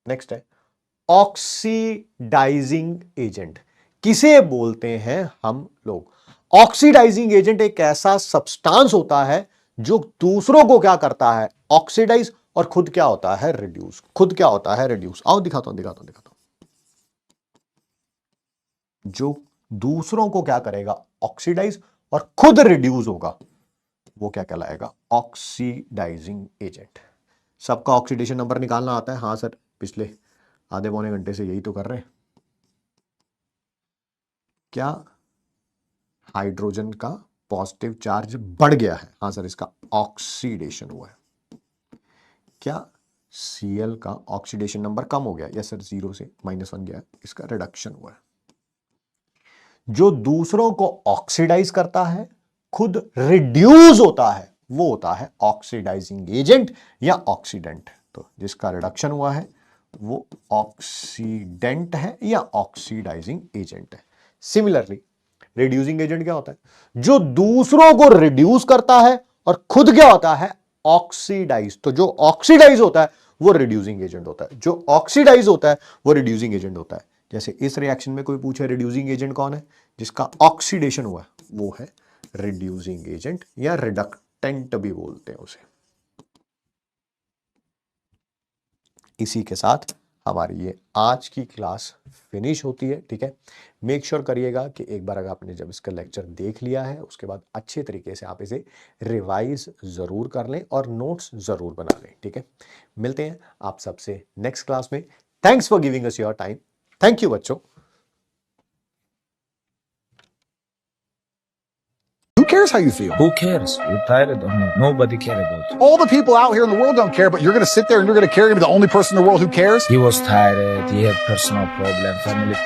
नेक्स्ट है ऑक्सीडाइजिंग एजेंट। किसे बोलते हैं हम लोग? ऑक्सीडाइजिंग एजेंट एक ऐसा सब्सटेंस होता है जो दूसरों को क्या करता है? ऑक्सीडाइज, और खुद क्या होता है? रिड्यूस। खुद क्या होता है? रिड्यूस। आओ दिखाता हूं। जो दूसरों को क्या करेगा? ऑक्सीडाइज, और खुद रिड्यूस होगा, वो क्या कहलाएगा? Oxidizing agent. सबका ऑक्सीडेशन नंबर निकालना आता है? हाँ सर, पिछले आधे पौने घंटे से यही तो कर रहे हैं। क्या हाइड्रोजन का पॉजिटिव चार्ज बढ़ गया है? हाँ सर, इसका ऑक्सीडेशन हुआ है। क्या Cl का ऑक्सीडेशन नंबर कम हो गया? यस सर, 0 से -1 गया है, इसका रिडक्शन हुआ है। जो दूसरों को ऑक्सीडाइज करता है, खुद रिड्यूस होता है, वो होता है ऑक्सीडाइजिंग एजेंट या ऑक्सीडेंट। तो जिसका रिडक्शन हुआ है वो ऑक्सीडेंट है या ऑक्सीडाइजिंग एजेंट है। सिमिलरली रिड्यूसिंग एजेंट क्या होता है? जो दूसरों को रिड्यूस करता है और खुद क्या होता है? ऑक्सीडाइज। तो जो ऑक्सीडाइज होता है वो रिड्यूसिंग एजेंट होता है, जो ऑक्सीडाइज होता है वो रिड्यूसिंग एजेंट होता है। जैसे इस रिएक्शन में कोई पूछे रिड्यूसिंग एजेंट कौन है? जिसका ऑक्सीडेशन हुआ है वो है रिड्यूसिंग एजेंट, या रिडक्टेंट भी बोलते हैं उसे। इसी के साथ हमारी ये आज की क्लास फिनिश होती है। ठीक है, मेक श्योर करिएगा कि एक बार अगर आपने जब इसका लेक्चर देख लिया है उसके बाद अच्छे तरीके से आप इसे रिवाइज जरूर कर लें और नोट्स जरूर बना लें। ठीक है, मिलते हैं आप सबसे नेक्स्ट क्लास में। Thanks for giving us your time. Thank you बच्चों। Who cares how you feel? Who cares? You're tired or not? Nobody cares about you. All the people out here in the world don't care, but you're going to sit there and you're going to care and be the only person in the world who cares? He was tired, he had personal problem, family.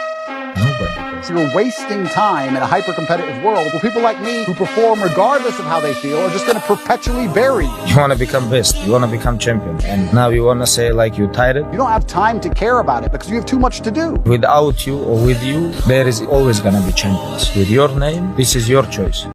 Nobody cares. You're wasting time in a hyper-competitive world where people like me who perform regardless of how they feel are just going to perpetually bury you. You want to become best, you want to become champion, and now you want to say like you're tired? You don't have time to care about it because you have too much to do. Without you or with you, there is always going to be champions. With your name, this is your choice.